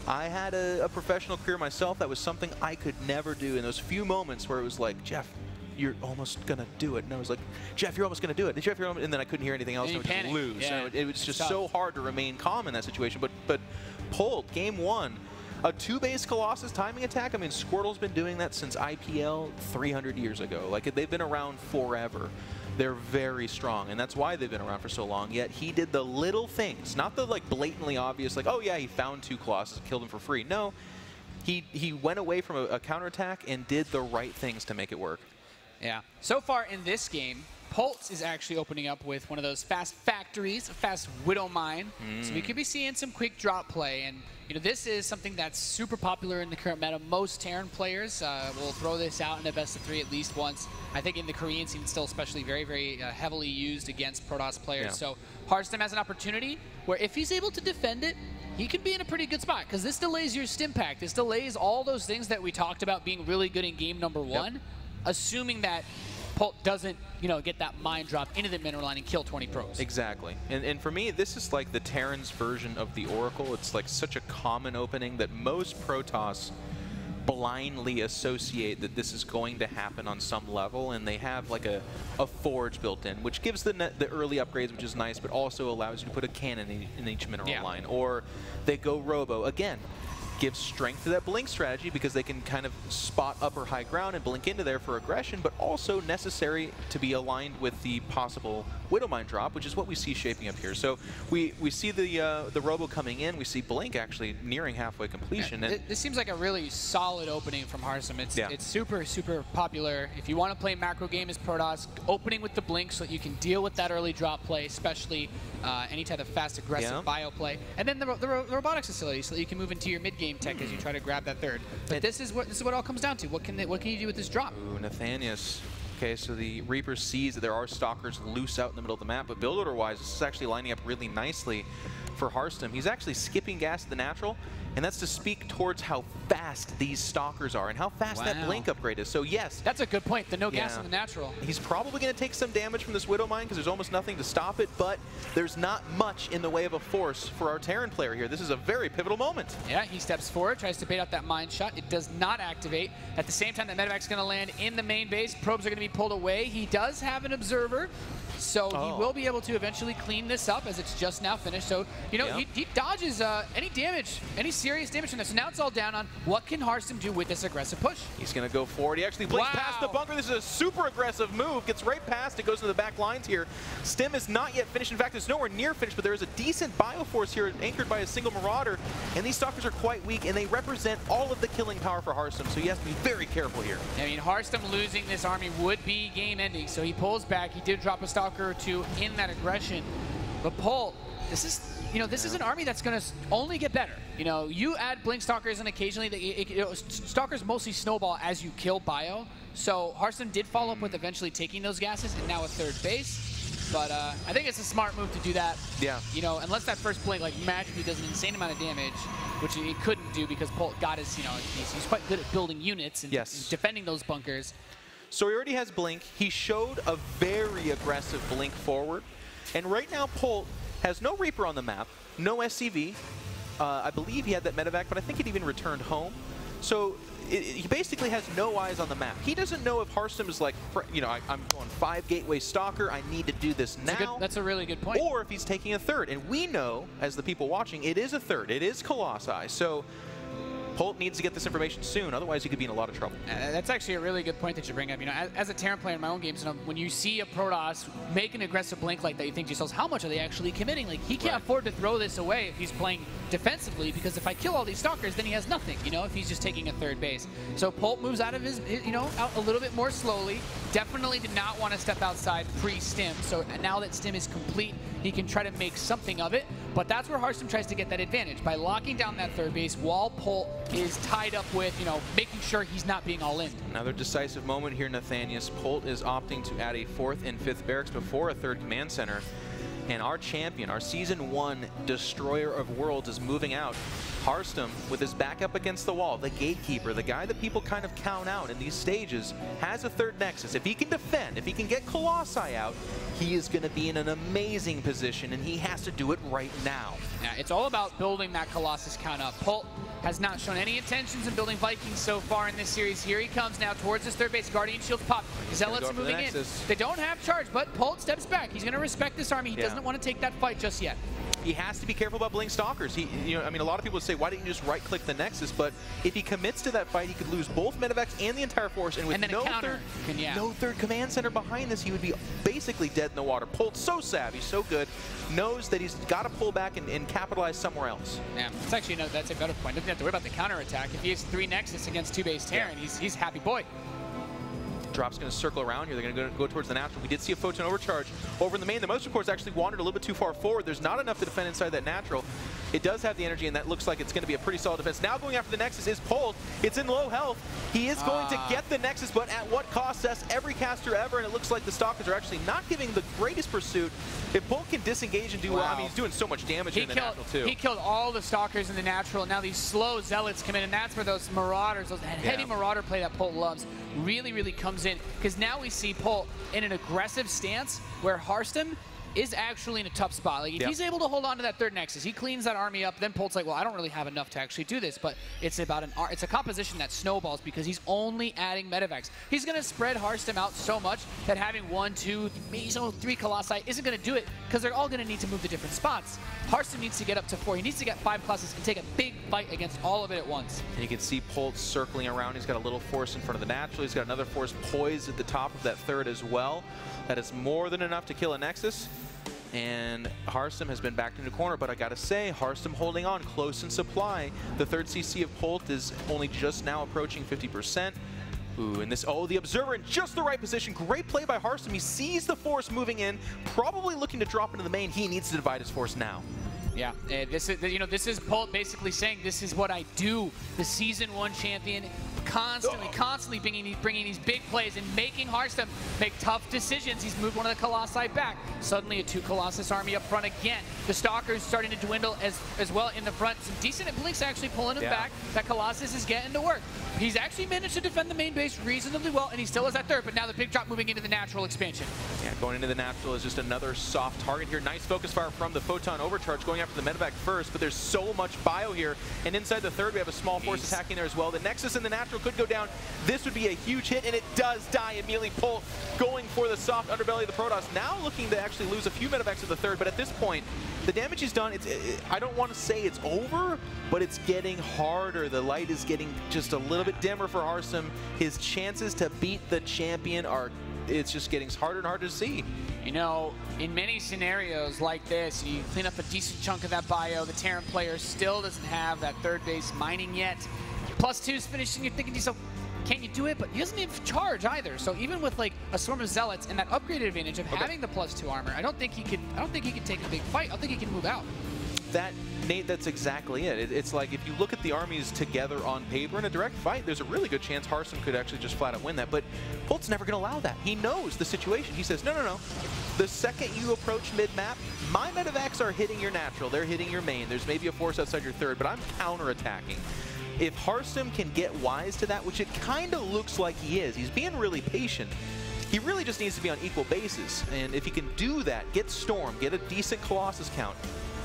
I had a professional career myself. That was something I could never do in those few moments where it was like, Jeff, you're almost going to do it. And I was like, Jeff, you're almost going to do it. Jeff, you're almost, and then I couldn't hear anything else and I would just lose. Yeah. It was just so hard to remain calm in that situation. But Polt, game 1, a 2-base Colossus timing attack. I mean, Squirtle's been doing that since IPL 300 years ago. Like, they've been around forever. They're very strong, and that's why they've been around for so long. Yet he did the little things, not the like blatantly obvious, like, oh yeah, he found 2 Colossus and killed them for free. No, he went away from a counterattack and did the right things to make it work. Yeah. So far in this game, Polt is actually opening up with one of those fast factories, a fast Widow Mine. So we could be seeing some quick drop play. And, you know, this is something that's super popular in the current meta. Most Terran players will throw this out in a best-of-3 at least once. I think in the Korean scene, it's still especially very, very heavily used against Protoss players. So Harstem has an opportunity where if he's able to defend it, he could be in a pretty good spot, because this delays your stim pack. This delays all those things that we talked about being really good in game number 1. Assuming that Polt doesn't, you know, get that mine drop into the mineral line and kill 20 pros. Exactly. And for me, this is like the Terran's version of the Oracle. It's like such a common opening that most Protoss blindly associate that this is going to happen on some level, and they have like a forge built in, which gives the early upgrades, which is nice, but also allows you to put a cannon in each mineral line. Or they go Robo. Again, gives strength to that blink strategy because they can kind of spot upper high ground and blink into there for aggression, but also necessary to be aligned with the possible Widow Mine drop, which is what we see shaping up here. So we see the Robo coming in, we see blink actually nearing halfway completion. And this seems like a really solid opening from Harstem. It's super, super popular. If you want to play macro game as Protoss, opening with the blink so that you can deal with that early drop play, especially any type of fast aggressive bio play. And then the robotics facility so that you can move into your mid-game tech as you try to grab that 3rd. But this is what it all comes down to. What can you do with this drop? Ooh, Nathanius. Okay, so the Reaper sees that there are stalkers loose out in the middle of the map, but build order-wise, this is actually lining up really nicely for Harstem. He's actually skipping gas at the natural, and that's to speak towards how fast these stalkers are and how fast that blink upgrade is. So yes. That's a good point, the no gas in the natural. He's probably going to take some damage from this Widow Mine because there's almost nothing to stop it, but there's not much in the way of a force for our Terran player here. This is a very pivotal moment. Yeah, he steps forward, tries to bait out that mine shot. It does not activate. At the same time, that medevac's going to land in the main base. Probes are going to be pulled away. He does have an observer. So he will be able to eventually clean this up as it's just now finished. So, you know, he dodges any damage, any serious damage from this. So now it's all down on what can Harstem do with this aggressive push. He's going to go forward. He actually blinks past the bunker. This is a super aggressive move. Gets right past it, goes to the back lines here. Stim is not yet finished. In fact, it's nowhere near finished, but there is a decent Bioforce here anchored by a single Marauder. And these Stalkers are quite weak, and they represent all of the killing power for Harstem. So he has to be very careful here. I mean, Harstem losing this army would be game-ending. So he pulls back. He did drop a Stalker or two in that aggression. But Polt, this is, you know, this is an army that's going to only get better. You know, you add Blink Stalkers, and occasionally Stalkers mostly snowball as you kill Bio. So Harstem did follow up with eventually taking those gases and now a third base. But I think it's a smart move to do that. Yeah. You know, unless that first Blink like magically does an insane amount of damage, which he couldn't do because Polt got his, you know, he's quite good at building units and defending those bunkers. So he already has Blink. He showed a very aggressive Blink forward. And right now, Polt has no Reaper on the map, no SCV. I believe he had that medevac, but I think it even returned home. So he basically has no eyes on the map. He doesn't know if Harstem is like, you know, I'm going 5 Gateway Stalker, I need to do this now. That's a really good point. Or if he's taking a third. And we know, as the people watching, it is a third. It is Colossi. So Polt needs to get this information soon, otherwise he could be in a lot of trouble. That's actually a really good point that you bring up. You know, as a Terran player in my own games, you know, when you see a Protoss make an aggressive Blink like that, you think to yourselves, how much are they actually committing? Like, he can't afford to throw this away if he's playing defensively, because if I kill all these Stalkers, then he has nothing, you know, if he's just taking a third base. So Polt moves out of his, you know, out a little bit more slowly. Definitely did not want to step outside pre-Stim. So now that Stim is complete, he can try to make something of it. But that's where Harstem tries to get that advantage, by locking down that third base while Polt is tied up with, you know, making sure he's not being all in. Another decisive moment here, Nathanius. Polt is opting to add a 4th and 5th barracks before a 3rd command center. And our champion, our Season 1 Destroyer of Worlds, is moving out. Harstem, with his back up against the wall, the gatekeeper, the guy that people kind of count out in these stages, has a 3rd Nexus. If he can defend, if he can get Colossi out, he is going to be in an amazing position, and he has to do it right now. Yeah, it's all about building that Colossus count up. Polt has not shown any intentions in building Vikings so far in this series. Here he comes now towards his 3rd base. Guardian Shields pop. Zealots are moving in. They don't have charge, but Polt steps back. He's going to respect this army. He doesn't want to take that fight just yet. He has to be careful about Blink Stalkers. You know, I mean, a lot of people would say, why didn't you just right-click the Nexus? But if he commits to that fight, he could lose both medevacs and the entire force. And with no third command center behind this, he would be basically dead in the water. Polt's so savvy, so good, knows that he's got to pull back and capitalize somewhere else. Yeah, it's actually that's a better point. Doesn't have to worry about the counterattack. If he has 3 Nexus against 2 base Terran, he's happy boy. Drop's going to circle around here. They're going to go towards the natural. We did see a photon overcharge over in the main. The Moisture Cores actually wandered a little bit too far forward. There's not enough to defend inside that natural. It does have the energy, and that looks like it's going to be a pretty solid defense. Now going after the Nexus is Polt. It's in low health. He is going to get the Nexus, but at what cost? That's every caster ever, and it looks like the Stalkers are actually not giving the greatest pursuit. If Polt can disengage and do well, I mean, he's doing so much damage in the natural, too. He killed all the Stalkers in the natural, and now these slow Zealots come in, and that's where those Marauders, those heavy Marauder play that Polt loves, really comes in. Because now we see Polt in an aggressive stance where Harstem is actually in a tough spot. Like, if he's able to hold on to that 3rd Nexus, he cleans that army up, then Polt's like, well, I don't really have enough to actually do this, but it's about it's a composition that snowballs because he's only adding medevacs. He's going to spread Harstem out so much that having 1, 2, maybe 3 Colossi isn't going to do it, because they're all going to need to move to different spots. Harstem needs to get up to 4. He needs to get 5 Colossus and take a big fight against all of it at once. And you can see Polt circling around. He's got a little force in front of the natural. He's got another force poised at the top of that 3rd as well. That is more than enough to kill a Nexus. And Harstem has been backed into corner, but I gotta say, Harstem holding on close in supply. The 3rd CC of Polt is only just now approaching 50%. Ooh, and this, the Observer in just the right position. Great play by Harstem. He sees the force moving in, probably looking to drop into the main. He needs to divide his force now. Yeah, this is Polt basically saying, this is what I do. The Season 1 champion, constantly bringing these big plays and making Harstem make tough decisions. He's moved one of the Colossi back. Suddenly a 2 Colossus army up front again. The Stalkers starting to dwindle as well in the front. Some decent Blinks actually pulling him back. That Colossus is getting to work. He's actually managed to defend the main base reasonably well, and he still has that 3rd, but now the big drop moving into the natural expansion. Yeah, going into the natural is just another soft target here. Nice focus fire from the photon overcharge, going after the medevac first, but there's so much bio here. And inside the 3rd, we have a small force attacking there as well. The Nexus and the natural natural could go down. This would be a huge hit, and it does die immediately. Polt going for the soft underbelly of the Protoss, now looking to actually lose a few medevacs to the third, but at this point, the damage he's done, I don't want to say it's over, but it's getting harder. The light is getting just a little bit dimmer for Harstem. His chances to beat the champion it's just getting harder and harder to see. You know, in many scenarios like this, you clean up a decent chunk of that bio, the Terran player still doesn't have that third base mining yet. +2's finishing, you're thinking to yourself, can you do it? But he doesn't have charge either. So even with like a swarm of zealots and that upgraded advantage of having the +2 armor, I don't think he could take a big fight. I don't think he can move out. Nate, that's exactly it. It's like if you look at the armies together on paper in a direct fight, there's a really good chance Harstem could actually just flat out win that. But Polt's never going to allow that. He knows the situation. He says, no. The second you approach mid-map, my medevacs are hitting your natural. They're hitting your main. There's maybe a force outside your third, but I'm counter-attacking. If Harstem can get wise to that, which it kind of looks like he is, he's being really patient. He really just needs to be on equal bases. And if he can do that, get Storm, get a decent Colossus count,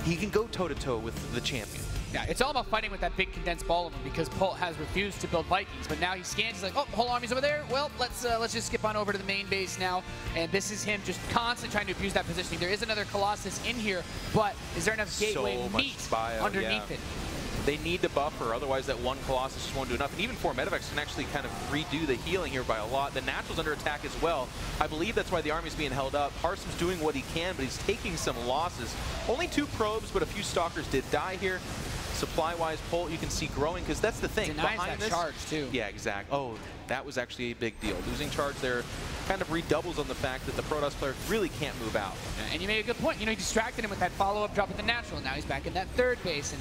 he can go toe-to-toe with the champion. Yeah, it's all about fighting with that big condensed ball of him because Polt has refused to build Vikings, but now he scans, he's like, oh, whole army's over there. Well, let's just skip on over to the main base now. And this is him just constantly trying to abuse that positioning. There is another Colossus in here, but is there enough gateway meat underneath it? They need to buffer, otherwise that one Colossus just won't do enough. And even 4 medevacs can actually kind of redo the healing here by a lot. The natural's under attack as well. I believe that's why the army's being held up. Harstem's doing what he can, but he's taking some losses. Only 2 probes, but a few stalkers did die here. Supply-wise, Polt, you can see growing, because that's the thing. Denies behind that charge, too. Yeah, exactly. Oh, that was actually a big deal. Losing charge there kind of redoubles on the fact that the Protoss player really can't move out. And you made a good point. You know, he distracted him with that follow-up drop at the natural, and now he's back in that third base. And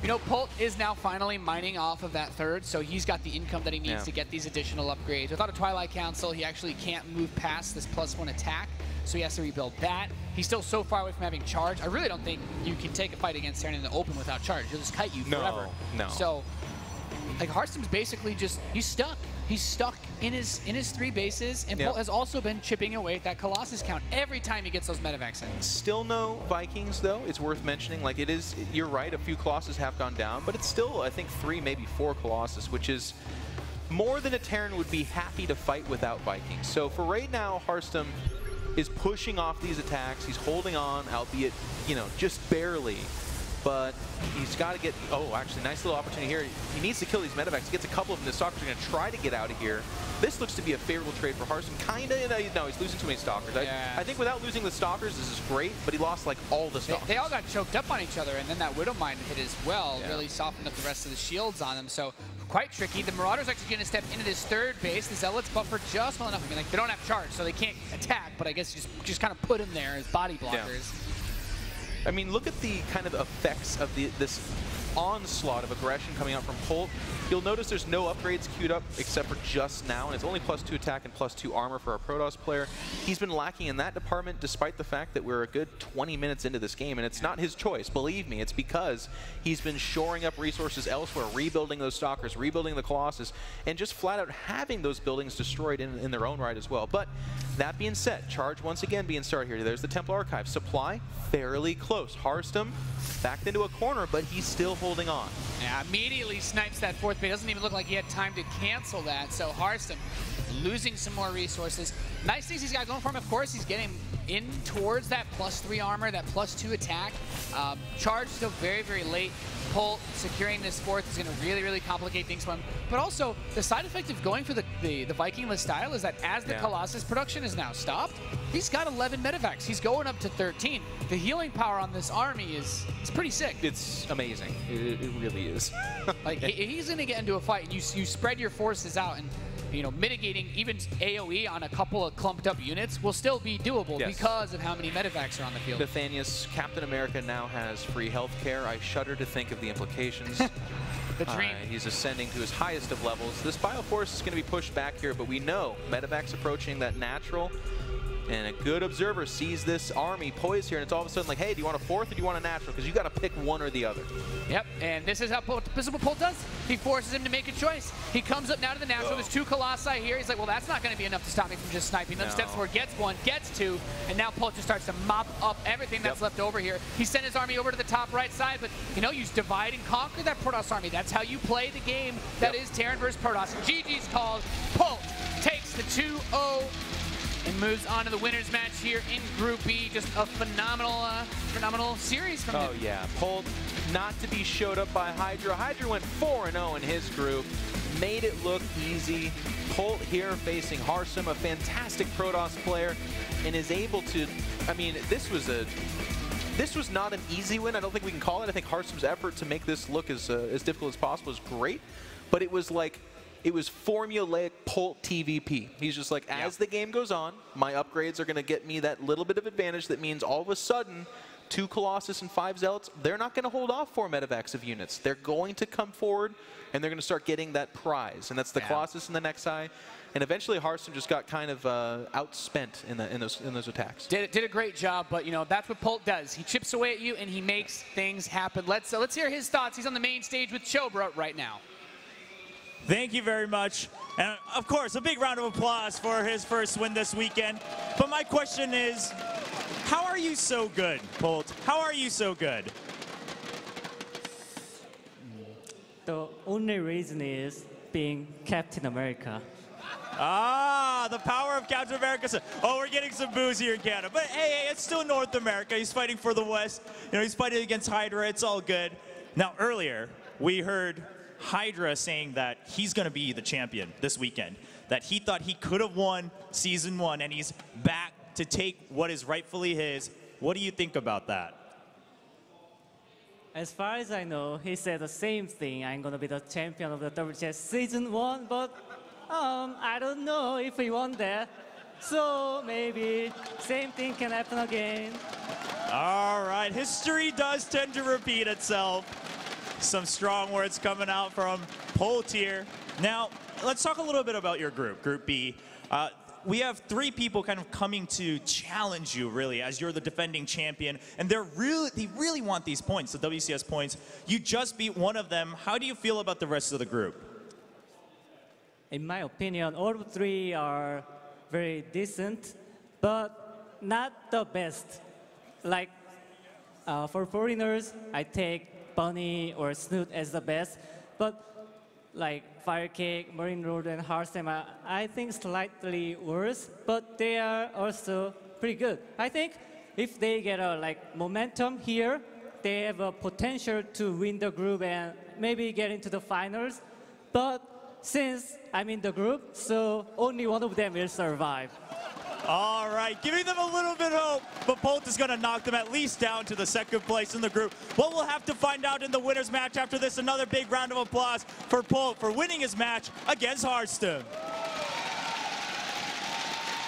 you know, Polt is now finally mining off of that third, so he's got the income that he needs to get these additional upgrades. Without a Twilight Council, he actually can't move past this +1 attack, so he has to rebuild that. He's still so far away from having charge. I really don't think you can take a fight against Terran in the open without charge. He'll just kite you forever. No. So, like, Harstem's basically just, he's stuck. He's stuck in his 3 bases, and Polt has also been chipping away at that Colossus count every time he gets those medevacs in. Still no Vikings, though. It's worth mentioning. Like, it is, you're right, a few Colossus have gone down, but it's still, I think, 3, maybe 4 Colossus, which is more than a Terran would be happy to fight without Vikings. So for right now, Harstem is pushing off these attacks. He's holding on, albeit, you know, just barely. But he's got to get, oh, actually, nice little opportunity here. He needs to kill these medevacs. He gets a couple of them. The Stalkers are going to try to get out of here. This looks to be a favorable trade for Harstem. Kinda, no, he's losing too many Stalkers. I think without losing the Stalkers, this is great, but he lost, like, all the Stalkers. They all got choked up on each other, and then that Widow Mine hit as well. Really softened up the rest of the shields on them, so quite tricky. The Marauders actually going to step into this third base. The Zealots buffer just well enough. I mean, like, they don't have charge, so they can't attack, but I guess just kind of put them there as body blockers. I mean, look at the kind of effects of this onslaught of aggression coming out from Polt. You'll notice there's no upgrades queued up except for just now, and it's only +2 attack and +2 armor for our Protoss player. He's been lacking in that department despite the fact that we're a good 20 minutes into this game, and it's not his choice. Believe me, it's because he's been shoring up resources elsewhere, rebuilding those Stalkers, rebuilding the Colossus, and just flat out having those buildings destroyed in their own right as well. But that being said, charge once again being started here. There's the Temple Archive. Supply fairly close. Harstem backed into a corner, but he's still holding on. Yeah, immediately snipes that 4th base. Doesn't even look like he had time to cancel that. So Harstem losing some more resources. Nice things he's got going for him, of course. He's getting in towards that +3 armor, that +2 attack. Charge still very, very late. Polt securing this 4th is going to really, really complicate things for him. But also, the side effect of going for the Viking-less style is that as the Colossus production is now stopped, he's got 11 medevacs. He's going up to 13. The healing power on this army is pretty sick. It's amazing. It really is. Like, he's going to get into a fight, and you spread your forces out, and you know, mitigating even AoE on a couple of clumped up units will still be doable because of how many medevacs are on the field. Nathanius, Captain America now has free health care. I shudder to think of the implications. The dream. He's ascending to his highest of levels. This Bioforce is going to be pushed back here, but we know medevacs approaching that natural. And a good observer sees this army poised here, and it's all of a sudden like, hey, do you want a fourth or do you want a natural? Because you got to pick one or the other. Yep, and this is what Polt does. He forces him to make a choice. He comes up now to the natural. There's 2 Colossi here. He's like, well, that's not going to be enough to stop me from just sniping them. Steps forward, gets 1, gets 2, and now Polt just starts to mop up everything that's left over here. He sent his army over to the top right side, but, you know, you divide and conquer that Protoss army. That's how you play the game that is Terran versus Protoss. GG's called. Polt takes the 2-0. And moves on to the winners match here in Group B. Just a phenomenal series from him. Oh yeah, Polt not to be showed up by Hydra. Hydra went 4-0 in his group, made it look easy. Polt here facing Harstem, a fantastic Protoss player, and is able to, I mean, this was not an easy win. I don't think we can call it. I think Harstem's effort to make this look as difficult as possible is great, but it was like, it was formulaic Polt TvP. He's just like, as the game goes on, my upgrades are going to get me that little bit of advantage that means all of a sudden, 2 Colossus and 5 Zealots, they're not going to hold off 4 medevacs of units. They're going to come forward, and they're going to start getting that prize. And that's the Colossus and the Nexi. And eventually, Harstem just got kind of outspent in those attacks. Did a great job, but you know that's what Polt does. He chips away at you, and he makes things happen. Let's hear his thoughts. He's on the main stage with Chobra right now. Thank you very much. And of course, a big round of applause for his first win this weekend. But my question is, how are you so good, Polt? How are you so good? The only reason is being Captain America. Ah, the power of Captain America. Oh, we're getting some boos here in Canada. But hey, it's still North America. He's fighting for the West. You know, he's fighting against Hydra. It's all good. Now, earlier, we heard Hydra saying that he's going to be the champion this weekend, that he thought he could have won Season 1, and he's back to take what is rightfully his. What do you think about that? As far as I know, he said the same thing. I'm going to be the champion of the WCS Season 1, but I don't know if he won that. So maybe same thing can happen again. All right, history does tend to repeat itself. Some strong words coming out from Polt here. Now, let's talk a little bit about your group, Group B. We have 3 people kind of coming to challenge you, really, as you're the defending champion, and they really want these points, the WCS points. You just beat one of them. How do you feel about the rest of the group? In my opinion, all 3 are very decent, but not the best. Like, for foreigners, I take Bunny or Snoot as the best, but like Firecake, Marine Lord, and Harstem, I think slightly worse, but they are also pretty good. I think if they get a momentum here, they have a potential to win the group and maybe get into the finals. But since I'm in the group, so only one of them will survive. All right, giving them a little bit of hope, but Polt is going to knock them at least down to the 2nd place in the group. What we'll have to find out in the winners match after this. Another big round of applause for Polt for winning his match against Harstem.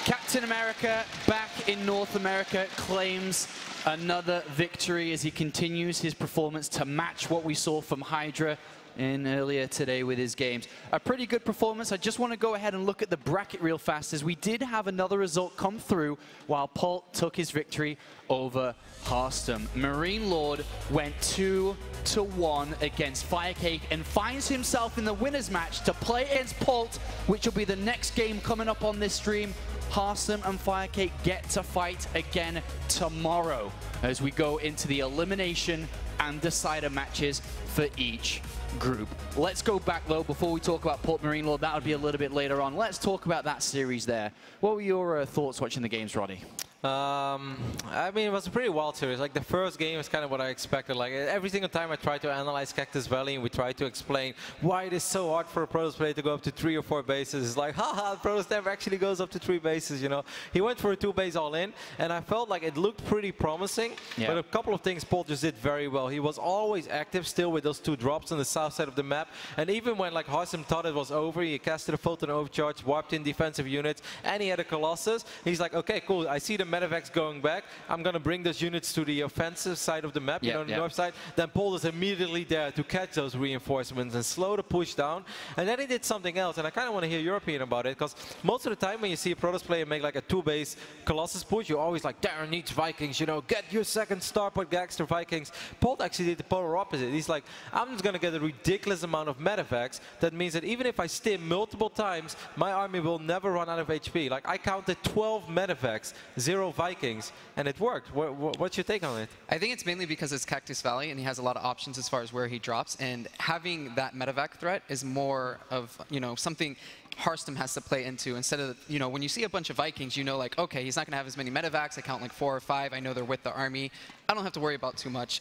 Captain America back in North America claims another victory as he continues his performance to match what we saw from Hydra in earlier today with his games. A pretty good performance. I just want to go ahead and look at the bracket real fast as we did have another result come through while Polt took his victory over Harstem. Marine Lord went 2-1 against Firecake and finds himself in the winners match to play against Polt, which will be the next game coming up on this stream. Harstem and Firecake get to fight again tomorrow as we go into the elimination and decider matches for each group. Let's go back though before we talk about Polt Marine Lord. That would be a little bit later on. Let's talk about that series there. What were your thoughts watching the games, Roddy? I mean, it was a pretty wild series. Like, the first game is kind of what I expected. Like, every single time I try to analyze Cactus Valley and we try to explain why it is so hard for a Protoss player to go up to 3 or 4 bases, it's like, haha, Protoss never actually goes up to 3 bases, you know. He went for a 2-base all-in, and I felt like it looked pretty promising. Yeah. But a couple of things Polt just did very well. He was always active still with those 2 drops on the south side of the map. map. And even when like Harstem thought it was over, he casted a Photon Overcharge, warped in defensive units, and he had a Colossus. He's like, okay, cool, I see the medevacs going back. I'm going to bring those units to the offensive side of the map, you know, the north side. Then Polt is immediately there to catch those reinforcements and slow the push down. And then he did something else, and I kind of want to hear your opinion about it, because most of the time when you see a Protoss player make like a 2-base Colossus push, you're always like, Darren needs Vikings, you know, get your second starport, get extra Vikings. Polt actually did the polar opposite. He's like, I'm just going to get a ridiculous amount of medevacs. That means that even if I stim multiple times, my army will never run out of HP. Like, I counted 12 medevacs, 0 Vikings, and it worked. What's your take on it? I think it's mainly because it's Cactus Valley, and he has a lot of options as far as where he drops, and having that medevac threat is more of, you know, something Harstem has to play into, instead of, you know, when you see a bunch of Vikings, you know, like, okay, he's not going to have as many medevacs. I count like 4 or 5. I know they're with the army. I don't have to worry about too much.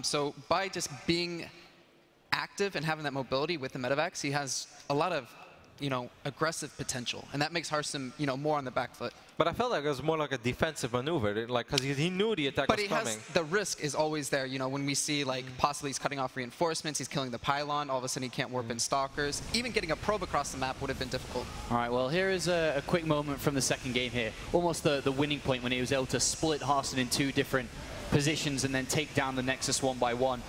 So by just being active and having that mobility with the medevacs, he has a lot of, you know, aggressive potential, and that makes Harstem, you know, more on the back foot. But I felt like it was more like a defensive maneuver, like, because he knew the attack was coming. But the risk is always there. You know, when we see like possibly he's cutting off reinforcements, he's killing the pylon. All of a sudden he can't warp in stalkers. Even getting a probe across the map would have been difficult. All right, well, here is a quick moment from the second game here. Almost the winning point when he was able to split Harstem in 2 different positions and then take down the Nexus 1 by 1.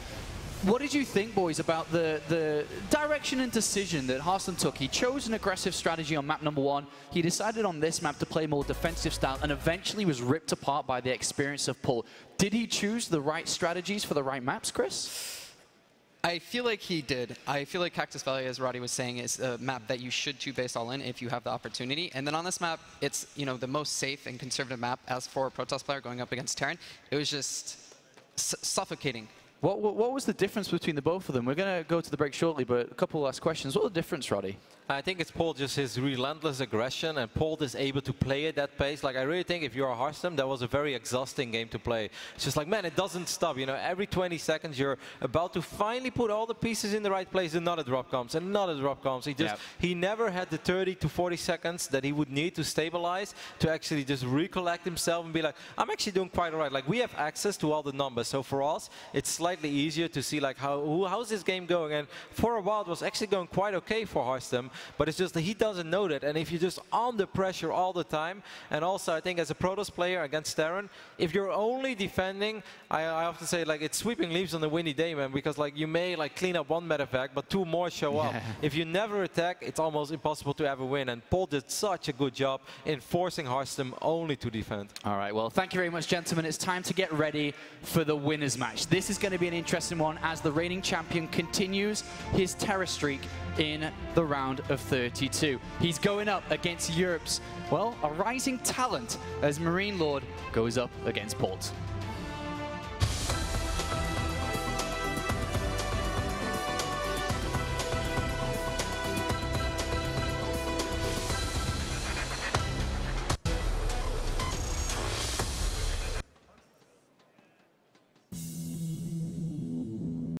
What did you think, boys, about the direction and decision that Harstem took? He chose an aggressive strategy on map number 1. He decided on this map to play more defensive style and eventually was ripped apart by the experience of Polt. Did he choose the right strategies for the right maps, Chris? I feel like he did. I feel like Cactus Valley, as Roddy was saying, is a map that you should 2-base all in if you have the opportunity. And then on this map, it's, you know, the most safe and conservative map as for a Protoss player going up against Terran. It was just suffocating. What was the difference between the both of them? We're going to go to the break shortly, but a couple last questions. What was the difference, Roddy? I think it's Polt, just his relentless aggression, and Polt is able to play at that pace. Like, I really think if you're a Harstem, that was a very exhausting game to play. It's just like, man, it doesn't stop. You know, every 20 seconds you're about to finally put all the pieces in the right place, another drop comes, another drop comes. He never had the 30 to 40 seconds that he would need to stabilize, to actually just recollect himself and be like, I'm actually doing quite all right. Like, we have access to all the numbers, so for us, it's slightly easier to see like how's this game going. And for a while, it was actually going quite okay for Harstem. But it's just that he doesn't know that. And if you're just on the pressure all the time, and also I think as a Protoss player against Terran, if you're only defending, I often say like it's sweeping leaves on a windy day, man, because like you may like clean up 1 medevac, but 2 more show up. If you never attack, it's almost impossible to ever win. And Polt did such a good job in forcing Harstem only to defend. All right, well, thank you very much, gentlemen. It's time to get ready for the winners match. This is going to be an interesting one as the reigning champion continues his terror streak in the round of 32. He's going up against Europe's, well, a rising talent as Marine Lord goes up against Polt.